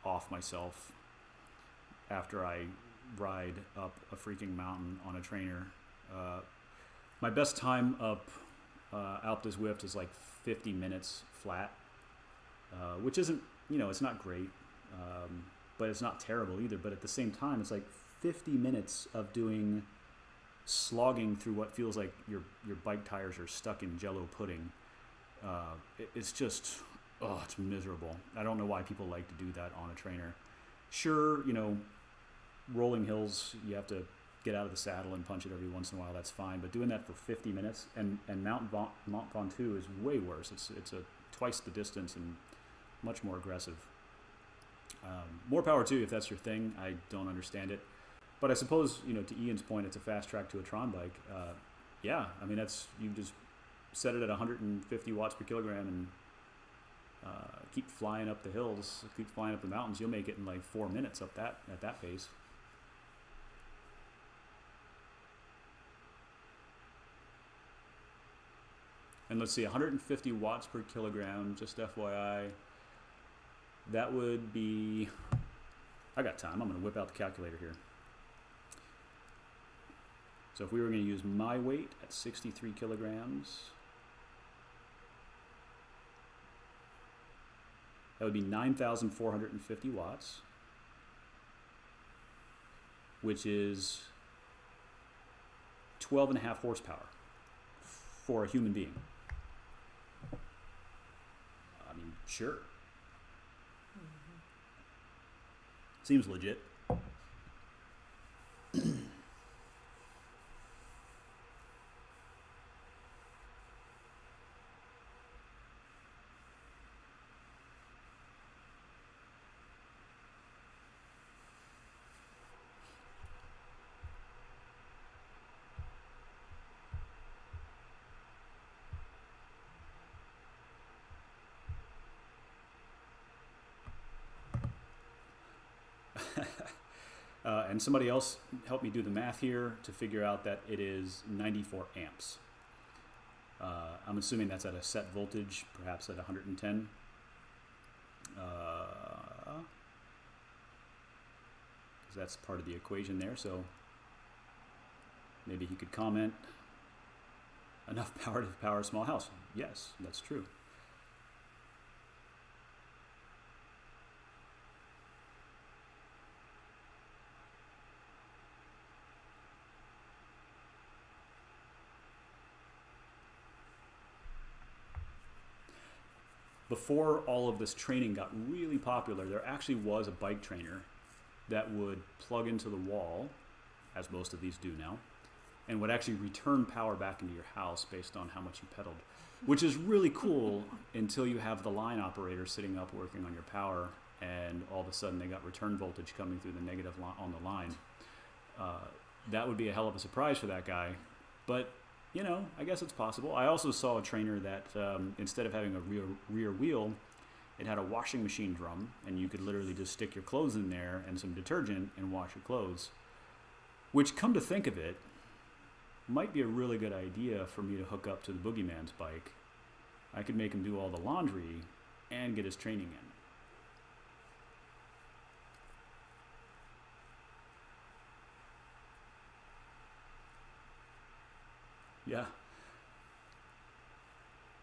off myself after I ride up a freaking mountain on a trainer. My best time up Alpe de Zwift is like 50 minutes flat, which isn't, you know, it's not great, but it's not terrible either. But at the same time, it's like 50 minutes of doing slogging through what feels like your bike tires are stuck in Jello pudding. It's just, oh, it's miserable. I don't know why people like to do that on a trainer. Sure, you know, rolling hills, you have to get out of the saddle and punch it every once in a while. That's fine, but doing that for 50 minutes and Mont Ventoux is way worse. It's a twice the distance and much more aggressive. More power to you if that's your thing. I don't understand it, but I suppose, you know, to Ian's point, it's a fast track to a Tron bike. Yeah, I mean, you just set it at 150 watts per kilogram and keep flying up the hills, keep flying up the mountains. You'll make it in like 4 minutes at that pace. And let's see, 150 watts per kilogram, just FYI, that would be, I got time, I'm going to whip out the calculator here. So if we were going to use my weight at 63 kilograms, that would be 9,450 watts, which is 12.5 horsepower for a human being. I mean, sure. Mm-hmm. Seems legit. And somebody else helped me do the math here to figure out that it is 94 amps. I'm assuming that's at a set voltage, perhaps at 110. Because that's part of the equation there, so maybe he could comment, enough power to power a small house. Yes, that's true. Before all of this training got really popular, there actually was a bike trainer that would plug into the wall, as most of these do now, and would actually return power back into your house based on how much you pedaled, which is really cool until you have the line operator sitting up working on your power, and all of a sudden they got return voltage coming through the negative on the line. That would be a hell of a surprise for that guy, but you know, I guess it's possible. I also saw a trainer that instead of having a rear wheel, it had a washing machine drum, and you could literally just stick your clothes in there and some detergent and wash your clothes, which, come to think of it, might be a really good idea for me to hook up to the Boogeyman's bike. I could make him do all the laundry and get his training in. Yeah.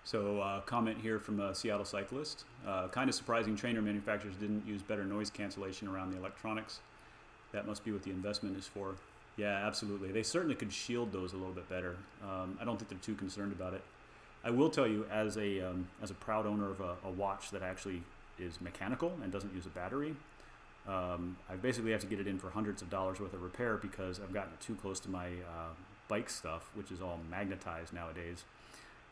So comment here from a Seattle cyclist. Kind of surprising trainer manufacturers didn't use better noise cancellation around the electronics. That must be what the investment is for. Yeah, absolutely. They certainly could shield those a little bit better. I don't think they're too concerned about it. I will tell you, as a proud owner of a watch that actually is mechanical and doesn't use a battery, I basically have to get it in for hundreds of dollars worth of repair because I've gotten it too close to my bike stuff, which is all magnetized nowadays,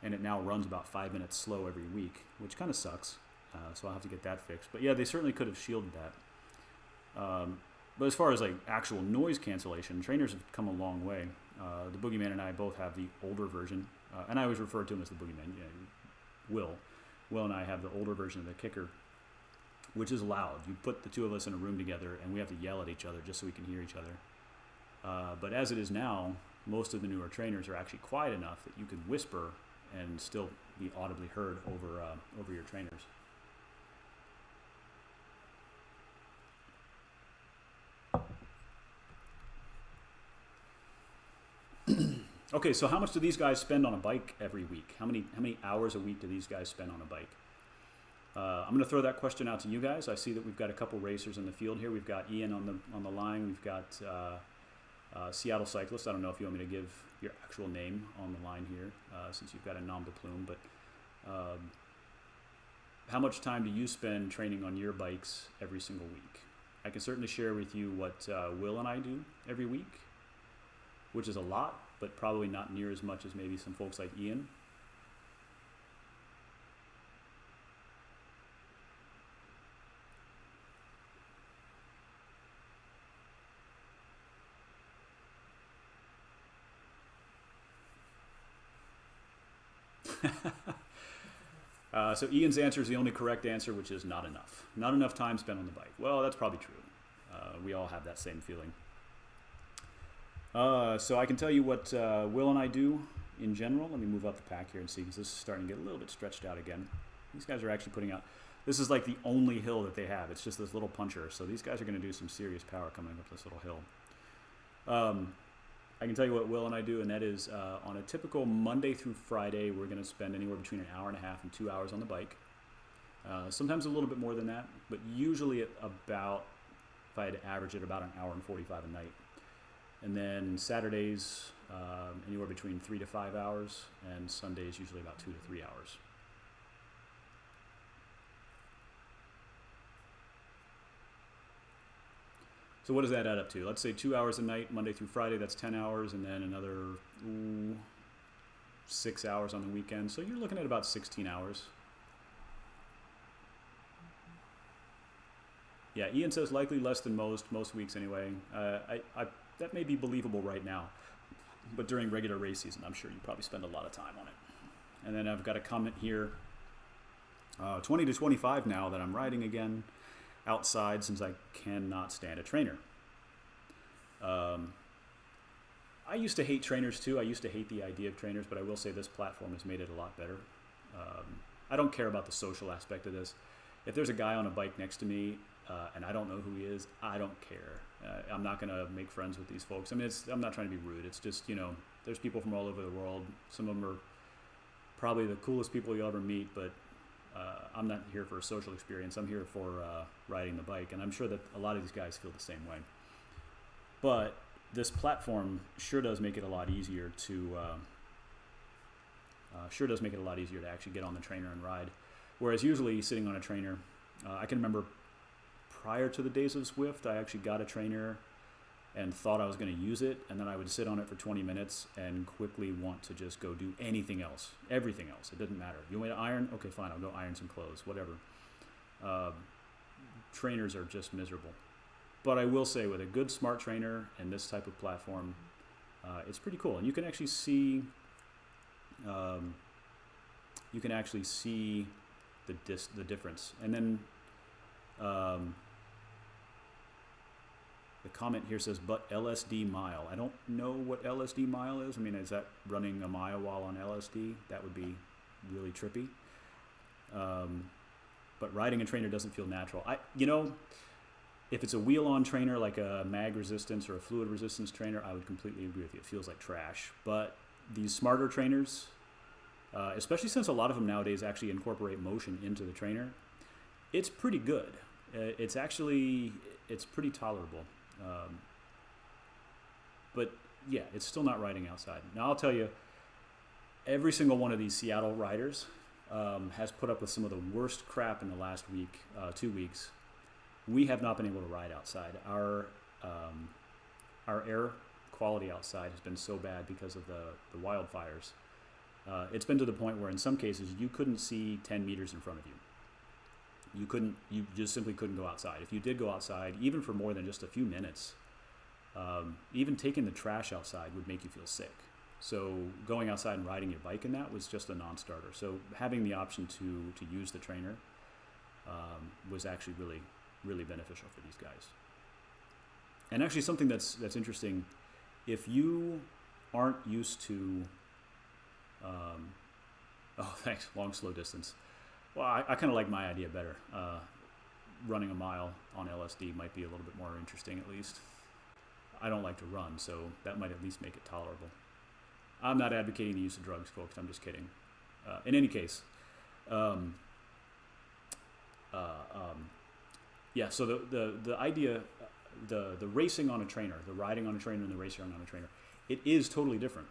and it now runs about 5 minutes slow every week, which kind of sucks. So I'll have to get that fixed. But yeah, they certainly could have shielded that. But as far as like actual noise cancellation, trainers have come a long way. The Boogeyman and I both have the older version, and I always refer to him as the Boogeyman. Yeah, Will and I have the older version of the Kicker, which is loud. You put the two of us in a room together, and we have to yell at each other just so we can hear each other. But as it is now, most of the newer trainers are actually quiet enough that you can whisper and still be audibly heard over your trainers. Okay, so how much do these guys spend on a bike every week? How many hours a week do these guys spend on a bike? I'm going to throw that question out to you guys. I see that we've got a couple racers in the field here. We've got Ian on the line. We've got Seattle cyclist. I don't know if you want me to give your actual name on the line here, since you've got a nom de plume, but how much time do you spend training on your bikes every single week? I can certainly share with you what Will and I do every week, which is a lot, but probably not near as much as maybe some folks like Ian. So Ian's answer is the only correct answer, which is not enough. Not enough time spent on the bike. Well, that's probably true. We all have that same feeling. So I can tell you what Will and I do in general. Let me move up the pack here and see, because this is starting to get a little bit stretched out again. These guys are actually putting out, this is like the only hill that they have. It's just this little puncher. So these guys are going to do some serious power coming up this little hill. I can tell you what Will and I do, and that is on a typical Monday through Friday, we're going to spend anywhere between an hour and a half and 2 hours on the bike. Sometimes a little bit more than that, but usually at about, if I had to average it, about an hour and 45 a night. And then Saturdays, anywhere between 3 to 5 hours, and Sundays usually about 2 to 3 hours. So what does that add up to? Let's say 2 hours a night, Monday through Friday, that's 10 hours, and then another 6 hours on the weekend. So you're looking at about 16 hours. Yeah, Ian says likely less than most weeks anyway. That may be believable right now, but during regular race season, I'm sure you probably spend a lot of time on it. And then I've got a comment here, 20 to 25 now that I'm riding again outside since I cannot stand a trainer. I used to hate trainers too. I used to hate the idea of trainers, but I will say this platform has made it a lot better. I don't care about the social aspect of this. If there's a guy on a bike next to me and I don't know who he is, I don't care. I'm not going to make friends with these folks. I mean, I'm not trying to be rude. It's just, you know, there's people from all over the world. Some of them are probably the coolest people you'll ever meet, but I'm not here for a social experience. I'm here for riding the bike, and I'm sure that a lot of these guys feel the same way. But this platform sure does make it a lot easier to actually get on the trainer and ride. Whereas usually sitting on a trainer, I can remember prior to the days of Zwift, I actually got a trainer and thought I was going to use it, and then I would sit on it for 20 minutes and quickly want to just go do anything else, everything else. It didn't matter. You want me to iron? Okay, fine, I'll go iron some clothes, whatever. Trainers are just miserable. But I will say, with a good smart trainer and this type of platform, it's pretty cool. And you can actually see, the difference. And then the comment here says, but LSD mile. I don't know what LSD mile is. I mean, is that running a mile while on LSD? That would be really trippy. But riding a trainer doesn't feel natural. If it's a wheel-on trainer like a mag resistance or a fluid resistance trainer, I would completely agree with you. It feels like trash. But these smarter trainers, especially since a lot of them nowadays actually incorporate motion into the trainer, it's pretty good. It's pretty tolerable. But yeah, it's still not riding outside. Now I'll tell you, every single one of these Seattle riders has put up with some of the worst crap in the last week, 2 weeks. We have not been able to ride outside. Our air quality outside has been so bad because of the wildfires. It's been to the point where in some cases you couldn't see 10 meters in front of you. You just simply couldn't go outside. If you did go outside, even for more than just a few minutes, even taking the trash outside would make you feel sick. So going outside and riding your bike in that was just a non-starter. So having the option to use the trainer was actually really, really beneficial for these guys. And actually something that's interesting, if you aren't used to, thanks, long, slow distance. Well, I kind of like my idea better. Running a mile on LSD might be a little bit more interesting, at least. I don't like to run, so that might at least make it tolerable. I'm not advocating the use of drugs, folks. I'm just kidding. In any case, yeah. So the idea the racing on a trainer, the riding on a trainer and the racing on a trainer, it is totally different.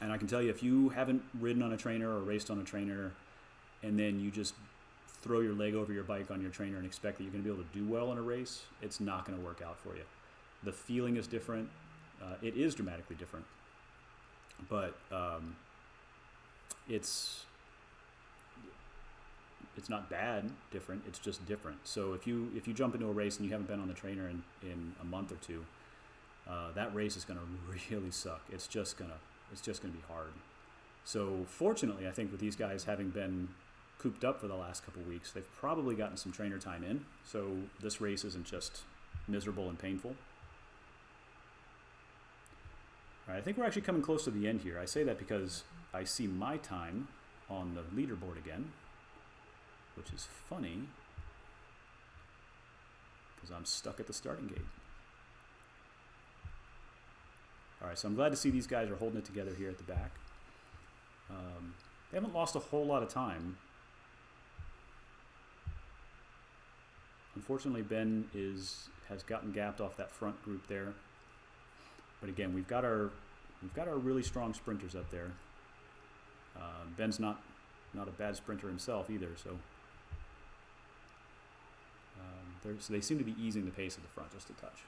And I can tell you, if you haven't ridden on a trainer or raced on a trainer, and then you just throw your leg over your bike on your trainer and expect that you're going to be able to do well in a race, it's not going to work out for you. The feeling is different. It is dramatically different. But it's not bad different. It's just different. So if you jump into a race and you haven't been on the trainer in a month or two, that race is going to really suck. It's just gonna be hard. So fortunately, I think with these guys having been cooped up for the last couple of weeks, they've probably gotten some trainer time in. So this race isn't just miserable and painful. All right, I think we're actually coming close to the end here. I say that because I see my time on the leaderboard again, which is funny because I'm stuck at the starting gate. All right, so I'm glad to see these guys are holding it together here at the back. They haven't lost a whole lot of time. Unfortunately, Ben has gotten gapped off that front group there. But again, we've got our really strong sprinters up there. Ben's not a bad sprinter himself either, so they seem to be easing the pace at the front just a touch.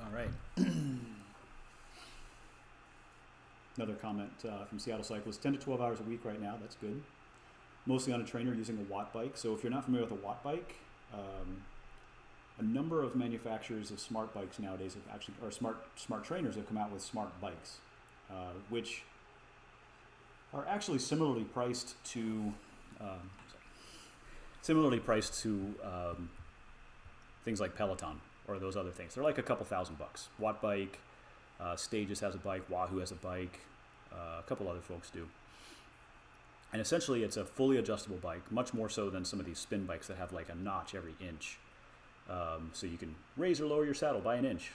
All right. Another comment from Seattle Cyclist, 10 to 12 hours a week right now, that's good. Mostly on a trainer using a watt bike. So if you're not familiar with a watt bike, a number of manufacturers of smart bikes nowadays have actually, or smart trainers have come out with smart bikes, which are actually similarly priced to things like Peloton or those other things. They're like a couple $1,000. Watt bike, Stages has a bike, Wahoo has a bike, a couple other folks do. And essentially it's a fully adjustable bike, much more so than some of these spin bikes that have like a notch every inch. So you can raise or lower your saddle by an inch.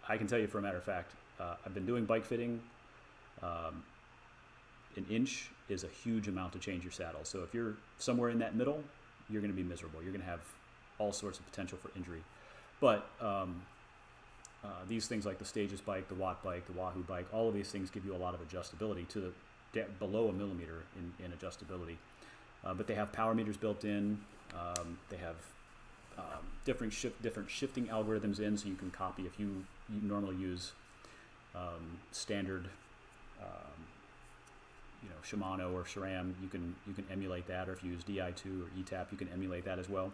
I can tell you for a matter of fact, I've been doing bike fitting. An inch is a huge amount to change your saddle. So if you're somewhere in that middle, you're going to be miserable. You're going to have all sorts of potential for injury. But these things like the Stages bike, the Watt bike, the Wahoo bike, all of these things give you a lot of adjustability to below a millimeter in adjustability. But they have power meters built in. They have different shifting algorithms in, so you can copy if you normally use standard Shimano or SRAM, you can emulate that, or if you use Di2 or ETAP, you can emulate that as well.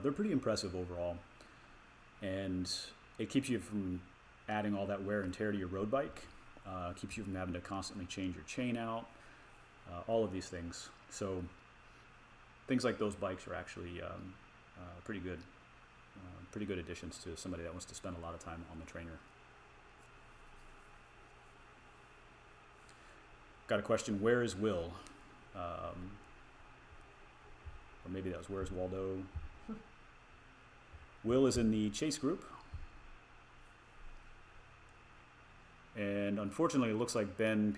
They're pretty impressive overall, and it keeps you from adding all that wear and tear to your road bike. Keeps you from having to constantly change your chain out, all of these things. So things like those bikes are actually pretty good additions to somebody that wants to spend a lot of time on the trainer. Got a question, where is Will? Or maybe that was, where's Waldo? Will is in the Chase group. And unfortunately, it looks like Ben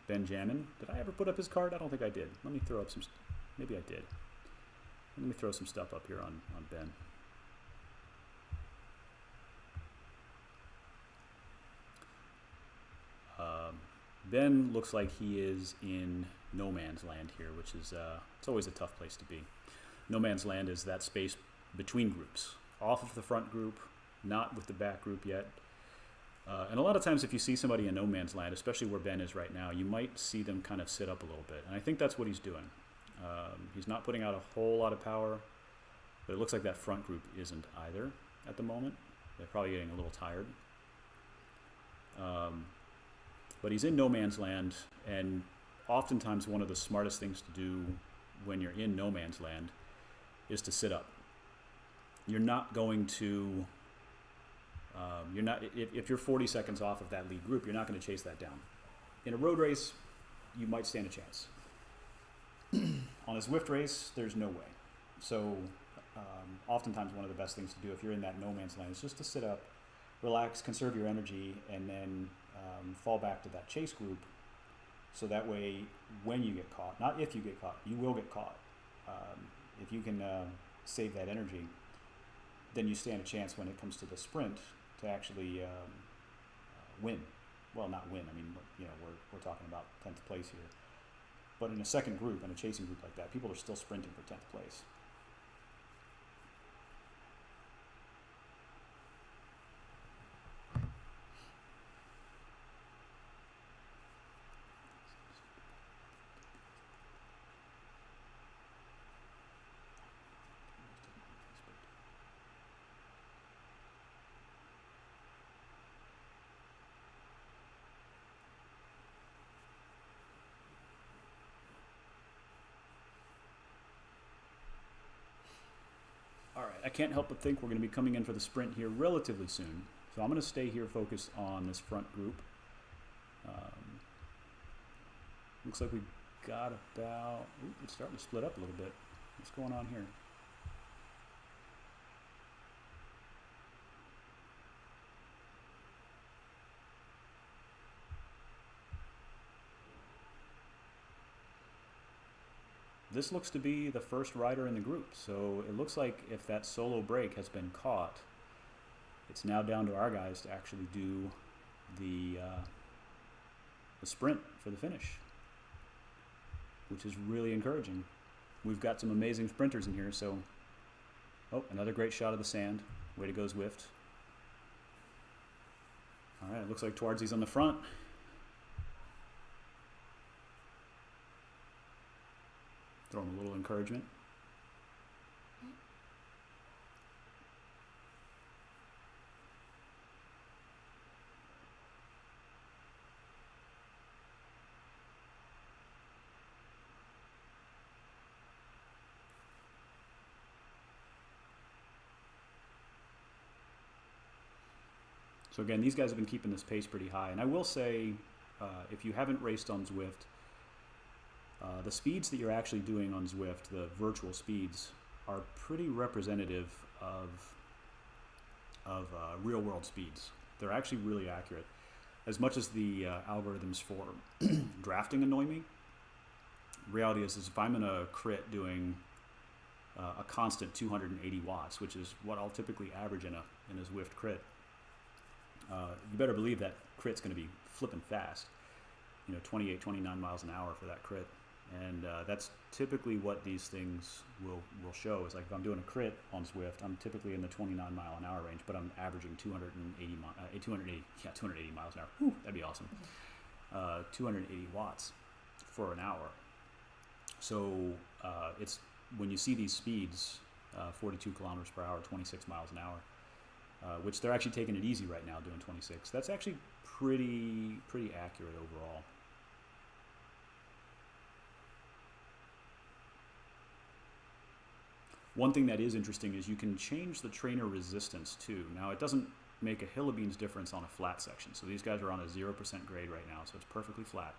Jammin. Did I ever put up his card? I don't think I did. Let me throw up some, maybe I did. Let me throw some stuff up here on Ben. Ben looks like he is in no man's land here, which is, it's always a tough place to be. No man's land is that space between groups, off of the front group, not with the back group yet. And a lot of times if you see somebody in no man's land, especially where Ben is right now, you might see them kind of sit up a little bit. And I think that's what he's doing. He's not putting out a whole lot of power, but it looks like that front group isn't either at the moment. They're probably getting a little tired. But he's in no man's land, and oftentimes one of the smartest things to do when you're in no man's land is to sit up. you're not going to, if you're 40 seconds off of that lead group, you're not going to chase that down. In a road race, you might stand a chance. On a Zwift race, there's no way. So oftentimes one of the best things to do if you're in that no man's land is just to sit up, relax, conserve your energy, and then fall back to that chase group. So that way, when you get caught, not if you get caught, you will get caught. If you can save that energy, then you stand a chance when it comes to the sprint to actually win. Well, not win. I mean, we're talking about 10th place here. But in a second group, in a chasing group like that, people are still sprinting for 10th place. All right, I can't help but think we're going to be coming in for the sprint here relatively soon. So I'm going to stay here focused on this front group. Looks like we got about, it's starting to split up a little bit. What's going on here? This looks to be the first rider in the group, so it looks like if that solo break has been caught, it's now down to our guys to actually do the sprint for the finish, which is really encouraging. We've got some amazing sprinters in here, so another great shot of the sand. Way to go, Zwift. All right, it looks like Twardsy's on the front. Throw him a little encouragement. So again, these guys have been keeping this pace pretty high. And I will say, if you haven't raced on Zwift, the speeds that you're actually doing on Zwift, the virtual speeds, are pretty representative of real-world speeds. They're actually really accurate. As much as the algorithms for drafting annoy me, reality is if I'm in a crit doing a constant 280 watts, which is what I'll typically average in a Zwift crit, you better believe that crit's going to be flipping fast. 28, 29 miles an hour for that crit. And that's typically what these things will show. Is like if I'm doing a crit on Zwift, I'm typically in the 29 mile an hour range, but I'm averaging 280 miles an hour. Whew, that'd be awesome. 280 watts for an hour. So it's when you see these speeds, 42 kilometers per hour, 26 miles an hour, which they're actually taking it easy right now doing 26. That's actually pretty accurate overall. One thing that is interesting is you can change the trainer resistance too. Now it doesn't make a hill of beans difference on a flat section. So these guys are on a 0% grade right now, so it's perfectly flat.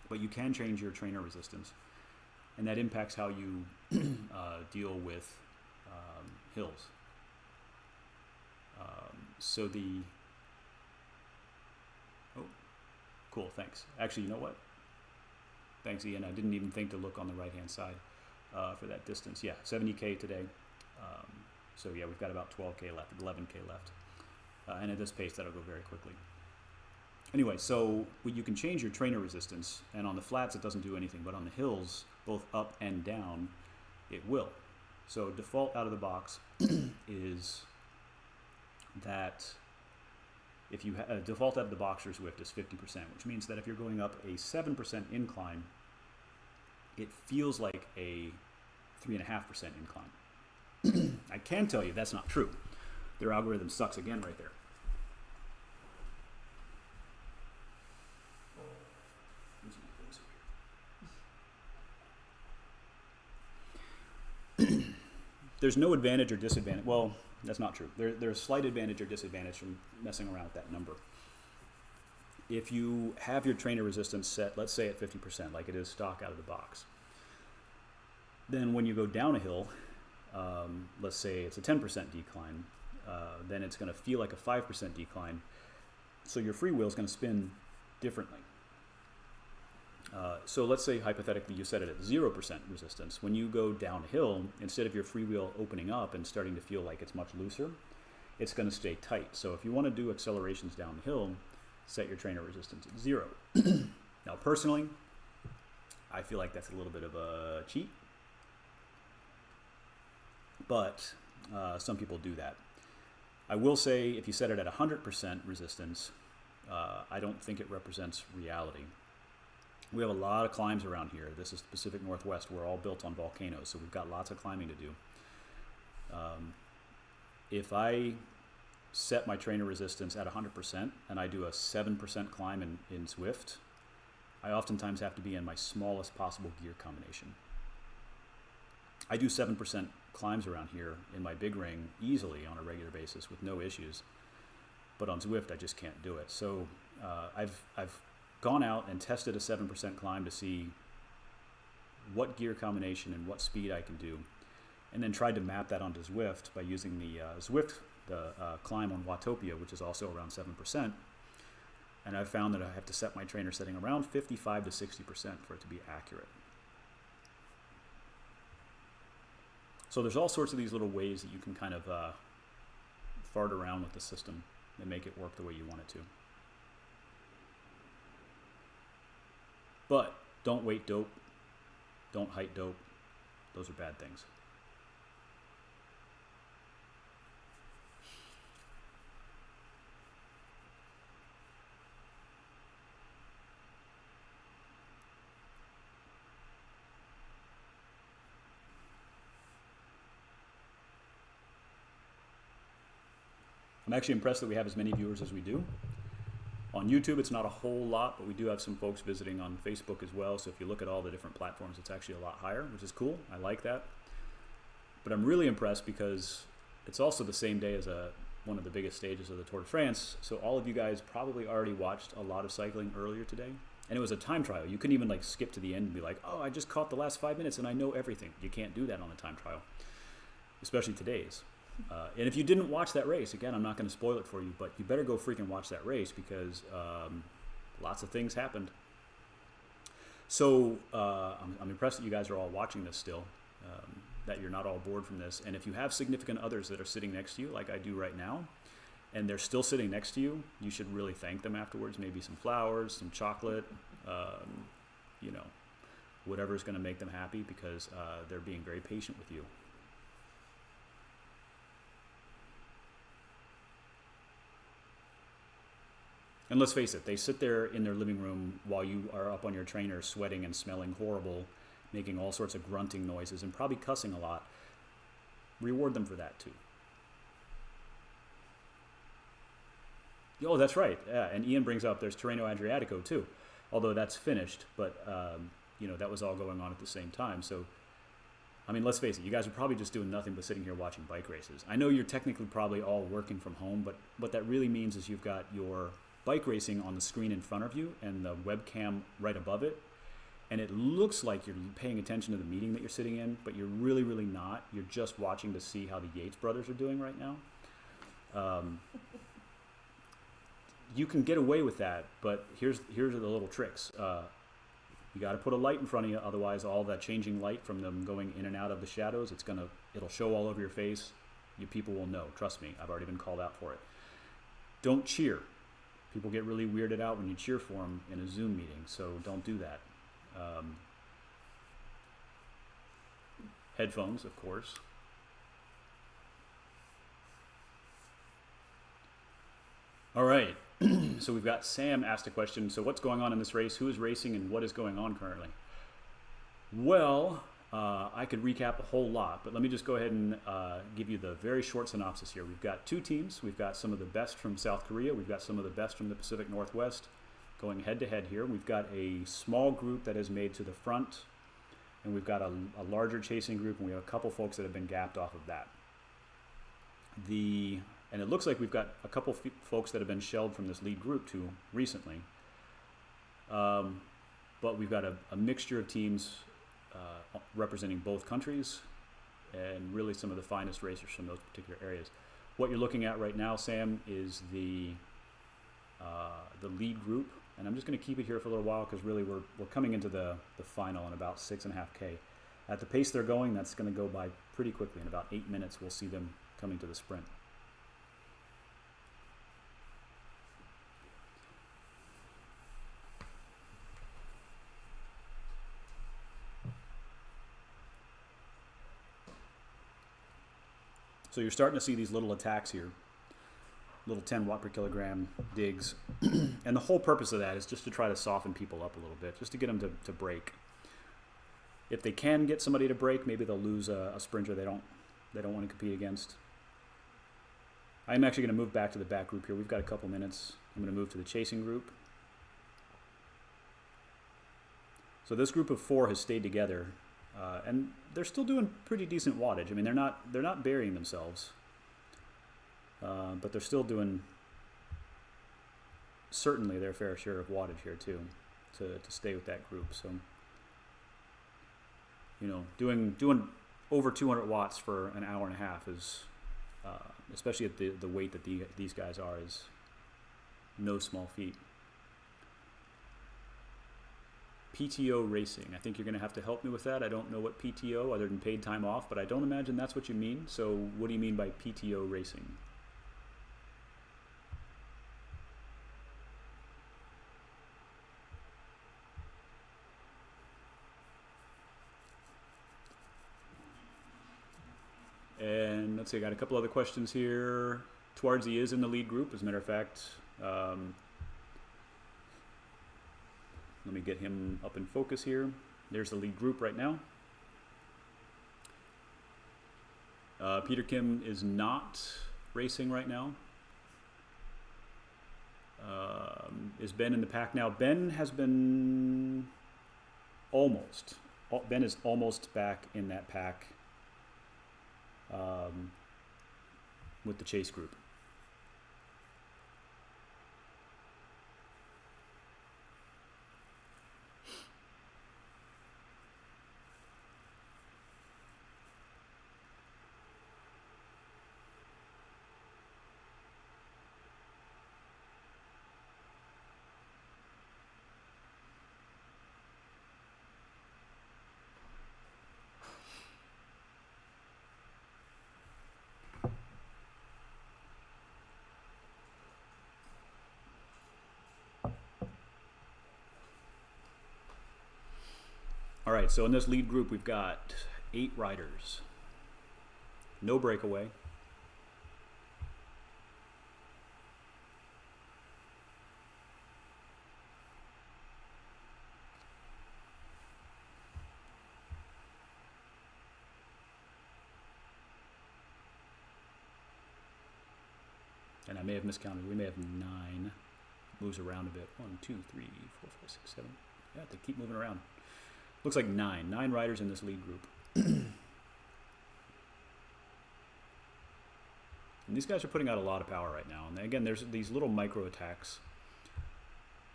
But you can change your trainer resistance, and that impacts how you deal with hills. Cool, thanks. Actually, you know what? Thanks, Ian. I didn't even think to look on the right-hand side. For that distance. Yeah, 70K today. So yeah, we've got about 12K left, 11K left. And at this pace, that'll go very quickly. Anyway, so you can change your trainer resistance, and on the flats, it doesn't do anything, but on the hills, both up and down, it will. So default out of the box is that if you default out of the box for Zwift is 50%, which means that if you're going up a 7% incline, it feels like a 3.5% incline. I can tell you that's not true. Their algorithm sucks again right there. there's no advantage or disadvantage. Well, that's not true. There's slight advantage or disadvantage from messing around with that number. If you have your trainer resistance set, let's say at 50%, like it is stock out of the box, then when you go down a hill, let's say it's a 10% decline, then it's going to feel like a 5% decline. So your freewheel is going to spin differently. So let's say hypothetically you set it at 0% resistance. When you go downhill, instead of your freewheel opening up and starting to feel like it's much looser, it's going to stay tight. So if you want to do accelerations downhill, set your trainer resistance at 0. Now personally, I feel like that's a little bit of a cheat, but some people do that. I will say if you set it at 100% resistance, I don't think it represents reality. We have a lot of climbs around here. This is the Pacific Northwest. We're all built on volcanoes, so we've got lots of climbing to do. If I set my trainer resistance at 100% and I do a 7% climb in Zwift, I oftentimes have to be in my smallest possible gear combination. I do 7% climbs around here in my big ring easily on a regular basis with no issues, but on Zwift I just can't do it. So I've gone out and tested a 7% climb to see what gear combination and what speed I can do, and then tried to map that onto Zwift by using the Zwift climb on Watopia, which is also around 7%, and I've found that I have to set my trainer setting around 55 to 60% for it to be accurate. So there's all sorts of these little ways that you can kind of fart around with the system and make it work the way you want it to. But don't weight dope, don't height dope. Those are bad things. I'm actually impressed that we have as many viewers as we do. On YouTube, it's not a whole lot, but we do have some folks visiting on Facebook as well. So if you look at all the different platforms, it's actually a lot higher, which is cool. I like that. But I'm really impressed because it's also the same day as one of the biggest stages of the Tour de France. So all of you guys probably already watched a lot of cycling earlier today. And it was a time trial. You couldn't even like skip to the end and be like, oh, I just caught the last 5 minutes and I know everything. You can't do that on a time trial, especially today's. And if you didn't watch that race, again, I'm not going to spoil it for you, but you better go freaking watch that race because lots of things happened. So I'm impressed that you guys are all watching this still, that you're not all bored from this. And if you have significant others that are sitting next to you, like I do right now, and they're still sitting next to you, you should really thank them afterwards. Maybe some flowers, some chocolate, you know, whatever's going to make them happy because they're being very patient with you. And let's face it, they sit there in their living room while you are up on your trainer sweating and smelling horrible, making all sorts of grunting noises and probably cussing a lot. Reward them for that too. Oh, that's right. Yeah, and Ian brings up there's Tirreno Adriatico too, although that's finished, but you know, that was all going on at the same time. So, I mean, let's face it, you guys are probably just doing nothing but sitting here watching bike races. I know you're technically probably all working from home, but what that really means is you've got your bike racing on the screen in front of you and the webcam right above it, and it looks like you're paying attention to the meeting that you're sitting in, but you're really, really not. You're just watching to see how the Yates brothers are doing right now. You can get away with that, but here's the little tricks. You got to put a light in front of you, otherwise all that changing light from them going in and out of the shadows, it'll show all over your face. You people will know. Trust me, I've already been called out for it. Don't cheer. People get really weirded out when you cheer for them in a Zoom meeting, so don't do that. Headphones, of course. All right, so we've got Sam asked a question. So what's going on in this race? Who is racing and what is going on currently? Well, I could recap a whole lot, but let me just go ahead and give you the very short synopsis here. We've got two teams. We've got some of the best from South Korea. We've got some of the best from the Pacific Northwest going head to head here. We've got a small group that has made to the front and we've got a larger chasing group, and we have a couple folks that have been gapped off of that. And it looks like we've got a couple folks that have been shelled from this lead group too recently. But we've got a mixture of teams representing both countries, and really some of the finest racers from those particular areas. What you're looking at right now, Sam, is the lead group, and I'm just going to keep it here for a little while because really we're coming into the final in about 6.5K. At the pace they're going, that's going to go by pretty quickly. In about 8 minutes, we'll see them coming to the sprint. So you're starting to see these little attacks here, little 10 watt per kilogram digs. And the whole purpose of that is just to try to soften people up a little bit, just to get them to break. If they can get somebody to break, maybe they'll lose a sprinter they don't want to compete against. I'm actually going to move back to the back group here. We've got a couple minutes. I'm going to move to the chasing group. So this group of 4 has stayed together. And they're still doing pretty decent wattage. I mean, they're not burying themselves, but they're still doing certainly their fair share of wattage here too, to stay with that group. So, you know, doing over 200 watts for an hour and a half is, especially at the weight that these guys are, is no small feat. PTO racing. I think you're going to have to help me with that. I don't know what PTO, other than paid time off, but I don't imagine that's what you mean. So what do you mean by PTO racing? And let's see, I got a couple other questions here. Twardsy is in the lead group, as a matter of fact. Let me get him up in focus here. There's the lead group right now. Peter Kim is not racing right now. Is Ben in the pack now? Ben has been almost. Ben is almost back in that pack with the chase group. All right, so in this lead group, we've got 8 riders. No breakaway. And I may have miscounted. We may have 9. Moves around a bit. 1, 2, 3, 4, 5, 6, 7. Yeah, they keep moving around. Looks like 9 riders in this lead group. And these guys are putting out a lot of power right now. And again, there's these little micro attacks.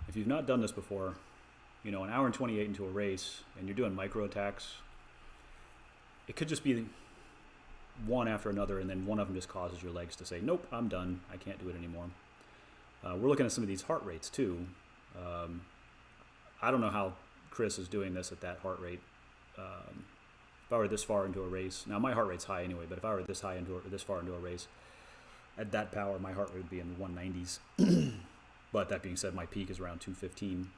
If you've not done this before, you know, an hour and 28 into a race, and you're doing micro attacks, it could just be one after another, and then one of them just causes your legs to say, nope, I'm done. I can't do it anymore. We're looking at some of these heart rates too. I don't know how Chris is doing this at that heart rate. If I were this far into a race, now my heart rate's high anyway, but if I were this far into a race, at that power, my heart rate would be in the 190s. But that being said, my peak is around 215.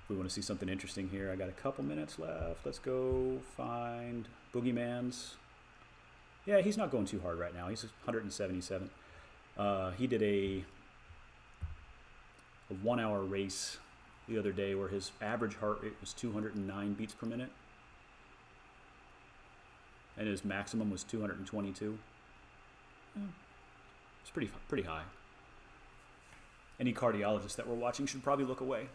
If we want to see something interesting here, I got a couple minutes left. Let's go find Boogeyman's. Yeah, he's not going too hard right now. He's 177. He did a 1 hour race the other day where his average heart rate was 209 beats per minute. And his maximum was 222. It's pretty high. Any cardiologists that we're watching should probably look away.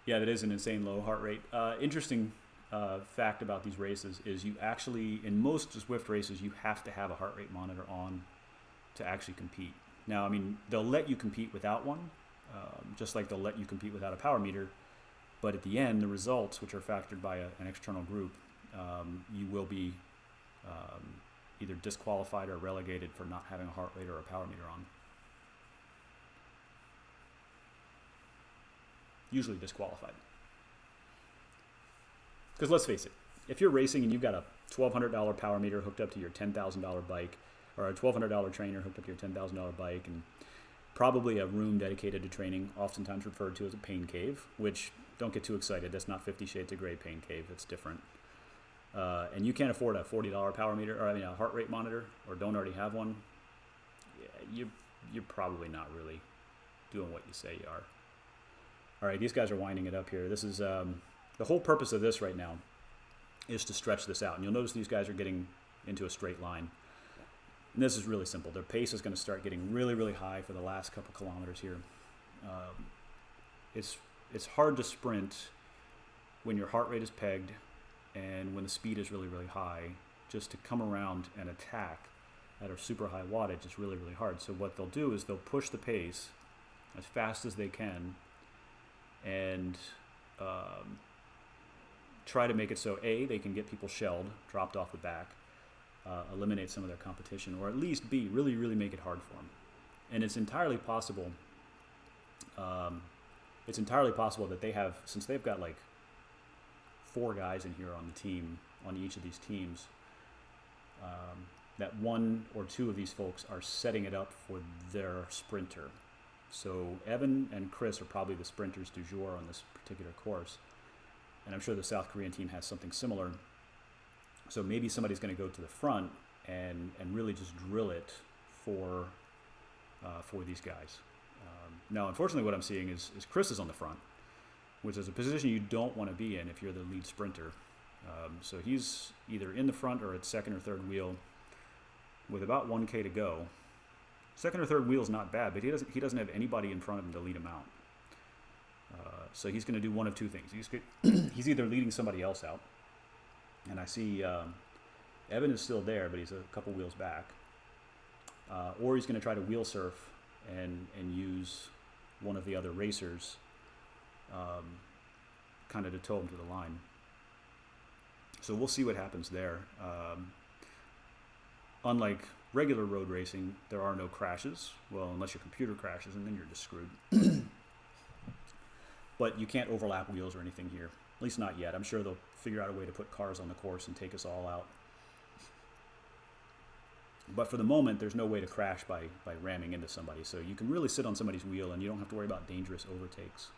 Yeah, that is an insane low heart rate. Interesting fact about these races is you actually, in most Zwift races, you have to have a heart rate monitor on to actually compete. Now, I mean, they'll let you compete without one, just like they'll let you compete without a power meter. But at the end, the results, which are factored by an external group, you will be either disqualified or relegated for not having a heart rate or a power meter on. Usually disqualified. Because let's face it, if you're racing and you've got a $1,200 power meter hooked up to your $10,000 bike, or a $1,200 trainer hooked up to your $10,000 bike, and probably a room dedicated to training, oftentimes referred to as a pain cave, which, don't get too excited, that's not 50 Shades of Grey pain cave, it's different. And you can't afford a $40 power meter, or I mean a heart rate monitor, or don't already have one, yeah, you're probably not really doing what you say you are. All right, these guys are winding it up here. This is the whole purpose of this right now is to stretch this out. And you'll notice these guys are getting into a straight line. And this is really simple. Their pace is going to start getting really, really high for the last couple kilometers here. It's hard to sprint when your heart rate is pegged and when the speed is really, really high. Just to come around and attack at a super high wattage is really, really hard. So what they'll do is they'll push the pace as fast as they can and try to make it so A, they can get people shelled, dropped off the back, eliminate some of their competition, or at least B, really, really make it hard for them. And it's entirely possible. It's entirely possible that they have, since they've got like 4 guys in here on the team, on each of these teams, that 1 or 2 of these folks are setting it up for their sprinter. So Evan and Chris are probably the sprinters du jour on this particular course. And I'm sure the South Korean team has something similar. So maybe somebody's going to go to the front and really just drill it for these guys. Now, unfortunately, what I'm seeing is Chris is on the front, which is a position you don't want to be in if you're the lead sprinter. So he's either in the front or at second or third wheel with about 1K to go. Second or third wheel is not bad, but he doesn't have anybody in front of him to lead him out. So he's going to do one of 2 things. He's either leading somebody else out, and I see Evan is still there, but he's a couple wheels back, or he's going to try to wheel surf and use one of the other racers kind of to tow him to the line. So we'll see what happens there. Unlike regular road racing, there are no crashes. Well, unless your computer crashes, and then you're just screwed. But you can't overlap wheels or anything here. At least not yet. I'm sure they'll figure out a way to put cars on the course and take us all out. But for the moment, there's no way to crash by ramming into somebody. So you can really sit on somebody's wheel, and you don't have to worry about dangerous overtakes.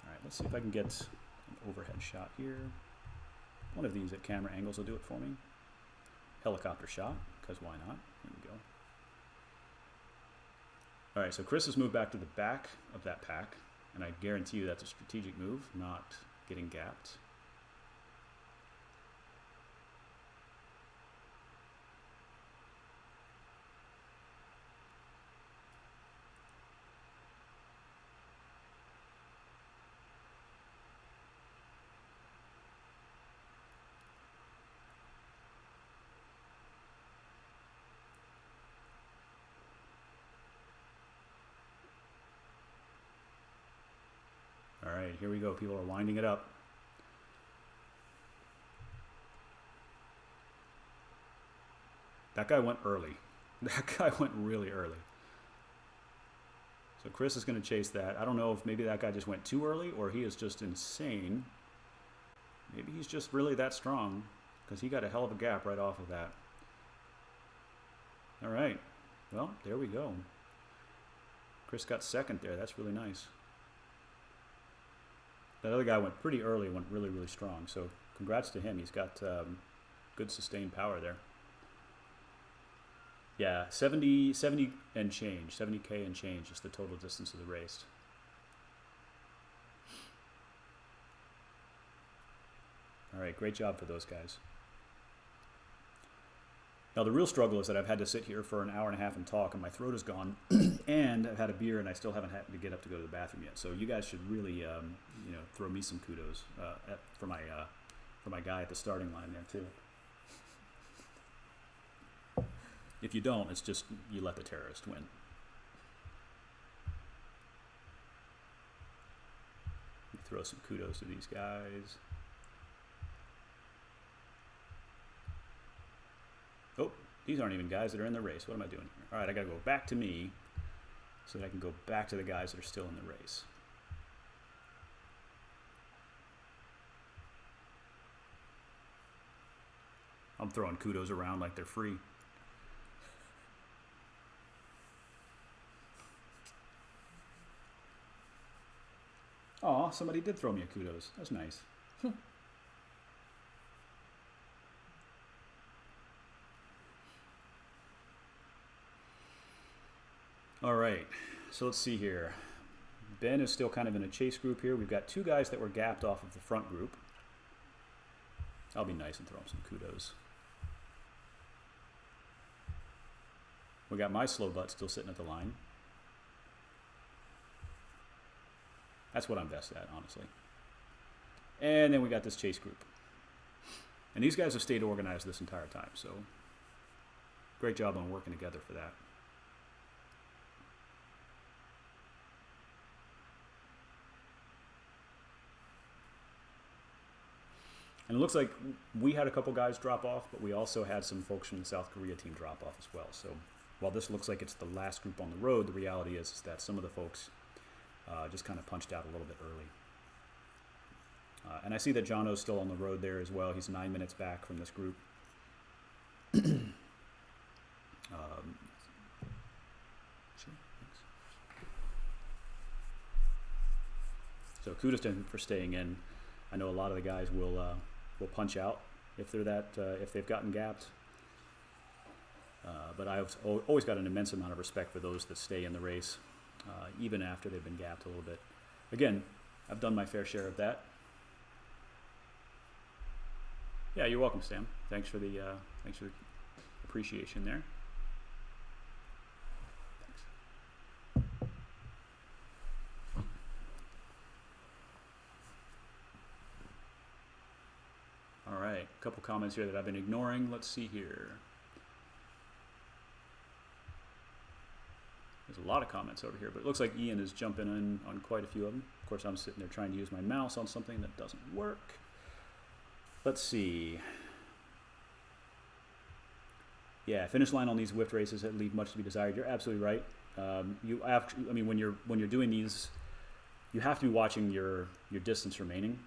All right, let's see if I can get an overhead shot here. One of these at camera angles will do it for me. Helicopter shot, because why not? Here we go. All right, so Chris has moved back to the back of that pack, and I guarantee you that's a strategic move, not getting gapped. All right, here we go. People are winding it up. That guy went early. That guy went really early. So Chris is going to chase that. I don't know if maybe that guy just went too early or he is just insane. Maybe he's just really that strong because he got a hell of a gap right off of that. All right. Well, there we go. Chris got second there. That's really nice. That other guy went pretty early, went really, really strong. So congrats to him. He's got good sustained power there. Yeah, 70 and change, 70K and change is the total distance of the race. All right, great job for those guys. Now the real struggle is that I've had to sit here for an hour and a half and talk, and my throat is gone, and I've had a beer, and I still haven't had to get up to go to the bathroom yet. So you guys should really, throw me some kudos for my guy at the starting line there too. If you don't, it's just you let the terrorist win. Throw some kudos to these guys. Oh, these aren't even guys that are in the race. What am I doing here? All right, I got to go back to me so that I can go back to the guys that are still in the race. I'm throwing kudos around like they're free. Aw, somebody did throw me a kudos. That's nice. All right, so let's see here. Ben is still kind of in a chase group here. We've got two guys that were gapped off of the front group. I'll be nice and throw him some kudos. We got my slow butt still sitting at the line. That's what I'm best at, honestly. And then we got this chase group. And these guys have stayed organized this entire time, so great job on working together for that. And it looks like we had a couple guys drop off, but we also had some folks from the South Korea team drop off as well. So while this looks like it's the last group on the road, the reality is that some of the folks just kind of punched out a little bit early. And I see that Jono's still on the road there as well. He's 9 minutes back from this group. So kudos to him for staying in. I know a lot of the guys will punch out if they're if they've gotten gapped. But I've always got an immense amount of respect for those that stay in the race, even after they've been gapped a little bit. Again, I've done my fair share of that. Yeah, you're welcome, Sam. Thanks for the appreciation there. All right, a couple comments here that I've been ignoring. Let's see here. There's a lot of comments over here, but it looks like Ian is jumping in on quite a few of them. Of course, I'm sitting there trying to use my mouse on something that doesn't work. Let's see. Yeah, finish line on these Zwift races that leave much to be desired. You're absolutely right. When you're doing these, you have to be watching your distance remaining,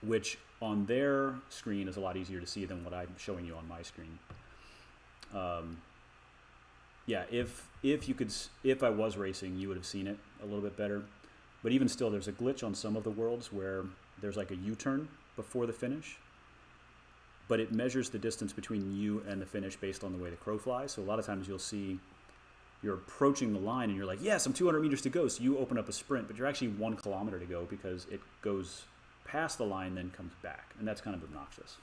which on their screen is a lot easier to see than what I'm showing you on my screen. Yeah, if I was racing, you would have seen it a little bit better. But even still, there's a glitch on some of the worlds where there's like a U-turn before the finish, but it measures the distance between you and the finish based on the way the crow flies. So a lot of times you'll see you're approaching the line and you're like, yes, I'm 200 meters to go. So you open up a sprint, but you're actually 1 kilometer to go because it goes past the line, then comes back. And that's kind of obnoxious.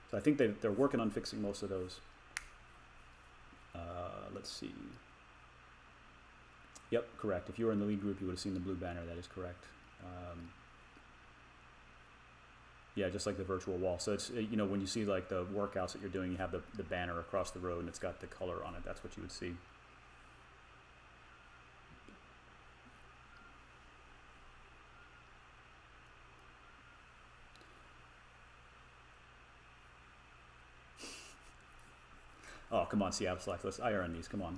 So I think they're working on fixing most of those. Let's see. Yep, correct. If you were in the lead group, you would have seen the blue banner. That is correct. Yeah, just like the virtual wall. So it's, when you see like the workouts that you're doing, you have the banner across the road and it's got the color on it. That's what you would see. Oh, come on, Seattle Select. Let's IR on these. Come on.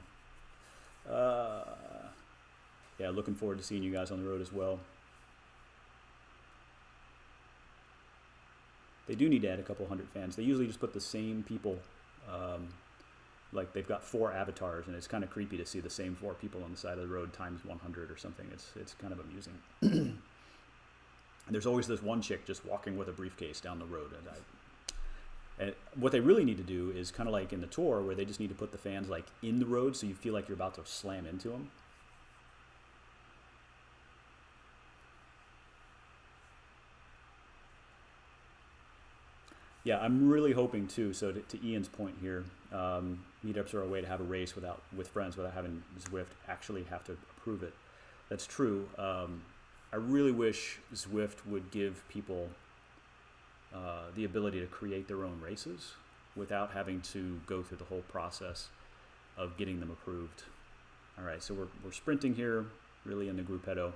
Yeah, looking forward to seeing you guys on the road as well. They do need to add a couple hundred fans. They usually just put the same people, like they've got 4 avatars, and it's kind of creepy to see the same 4 people on the side of the road times 100 or something. It's kind of amusing. And there's always this one chick just walking with a briefcase down the road, and what they really need to do is kind of like in the tour where they just need to put the fans like in the road so you feel like you're about to slam into them. Yeah, I'm really hoping too, so to Ian's point here, Meetups are a way to have a race with friends without having Zwift actually have to approve it. That's true. I really wish Zwift would give people the ability to create their own races without having to go through the whole process of getting them approved. All right, so we're sprinting here, really in the gruppetto.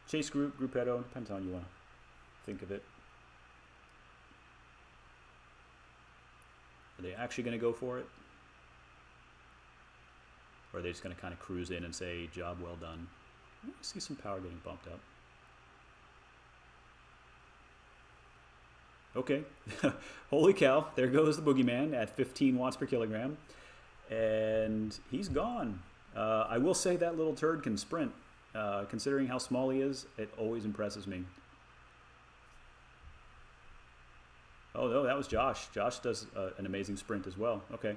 Chase group, gruppetto, depends on how you want to think of it. Are they actually going to go for it? Or are they just going to kind of cruise in and say, job well done? I see some power getting bumped up. Okay, holy cow, there goes the boogeyman at 15 watts per kilogram. And he's gone. I will say that little turd can sprint. Considering how small he is, it always impresses me. Oh no, that was Josh. Josh does an amazing sprint as well. Okay,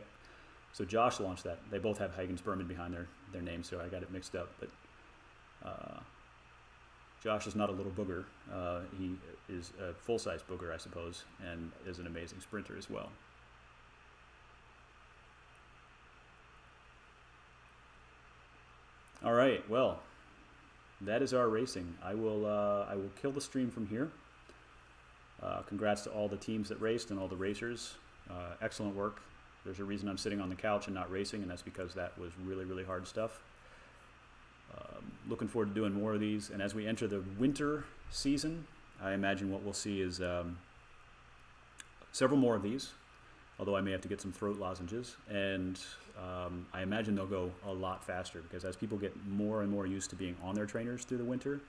so Josh launched that. They both have Hagen-Sperman behind their names, so I got it mixed up. But Josh is not a little booger. He is a full-size booger, I suppose, and is an amazing sprinter as well. All right, well, that is our racing. I will kill the stream from here. Congrats to all the teams that raced and all the racers. Excellent work. There's a reason I'm sitting on the couch and not racing, and that's because that was really, really hard stuff. Looking forward to doing more of these. And as we enter the winter season, I imagine what we'll see is several more of these, although I may have to get some throat lozenges. And I imagine they'll go a lot faster because as people get more and more used to being on their trainers through the winter,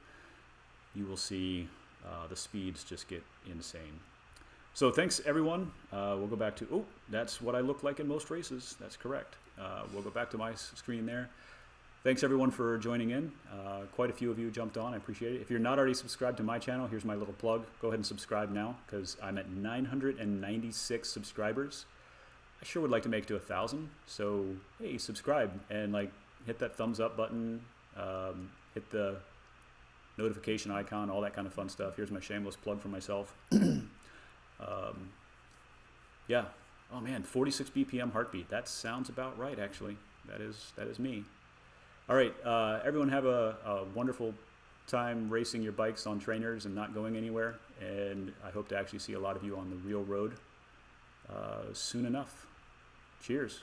you will see the speeds just get insane. So thanks, everyone. We'll go back to, oh, that's what I look like in most races. That's correct. We'll go back to my screen there. Thanks, everyone, for joining in. Quite a few of you jumped on. I appreciate it. If you're not already subscribed to my channel, here's my little plug. Go ahead and subscribe now because I'm at 996 subscribers. I sure would like to make it to 1,000. So, hey, subscribe and hit that thumbs up button. Hit the notification icon, all that kind of fun stuff. Here's my shameless plug for myself. Yeah. Oh man, 46 BPM heartbeat. That sounds about right, actually. That is me. All right, everyone have a wonderful time racing your bikes on trainers and not going anywhere. And I hope to actually see a lot of you on the real road soon enough. Cheers.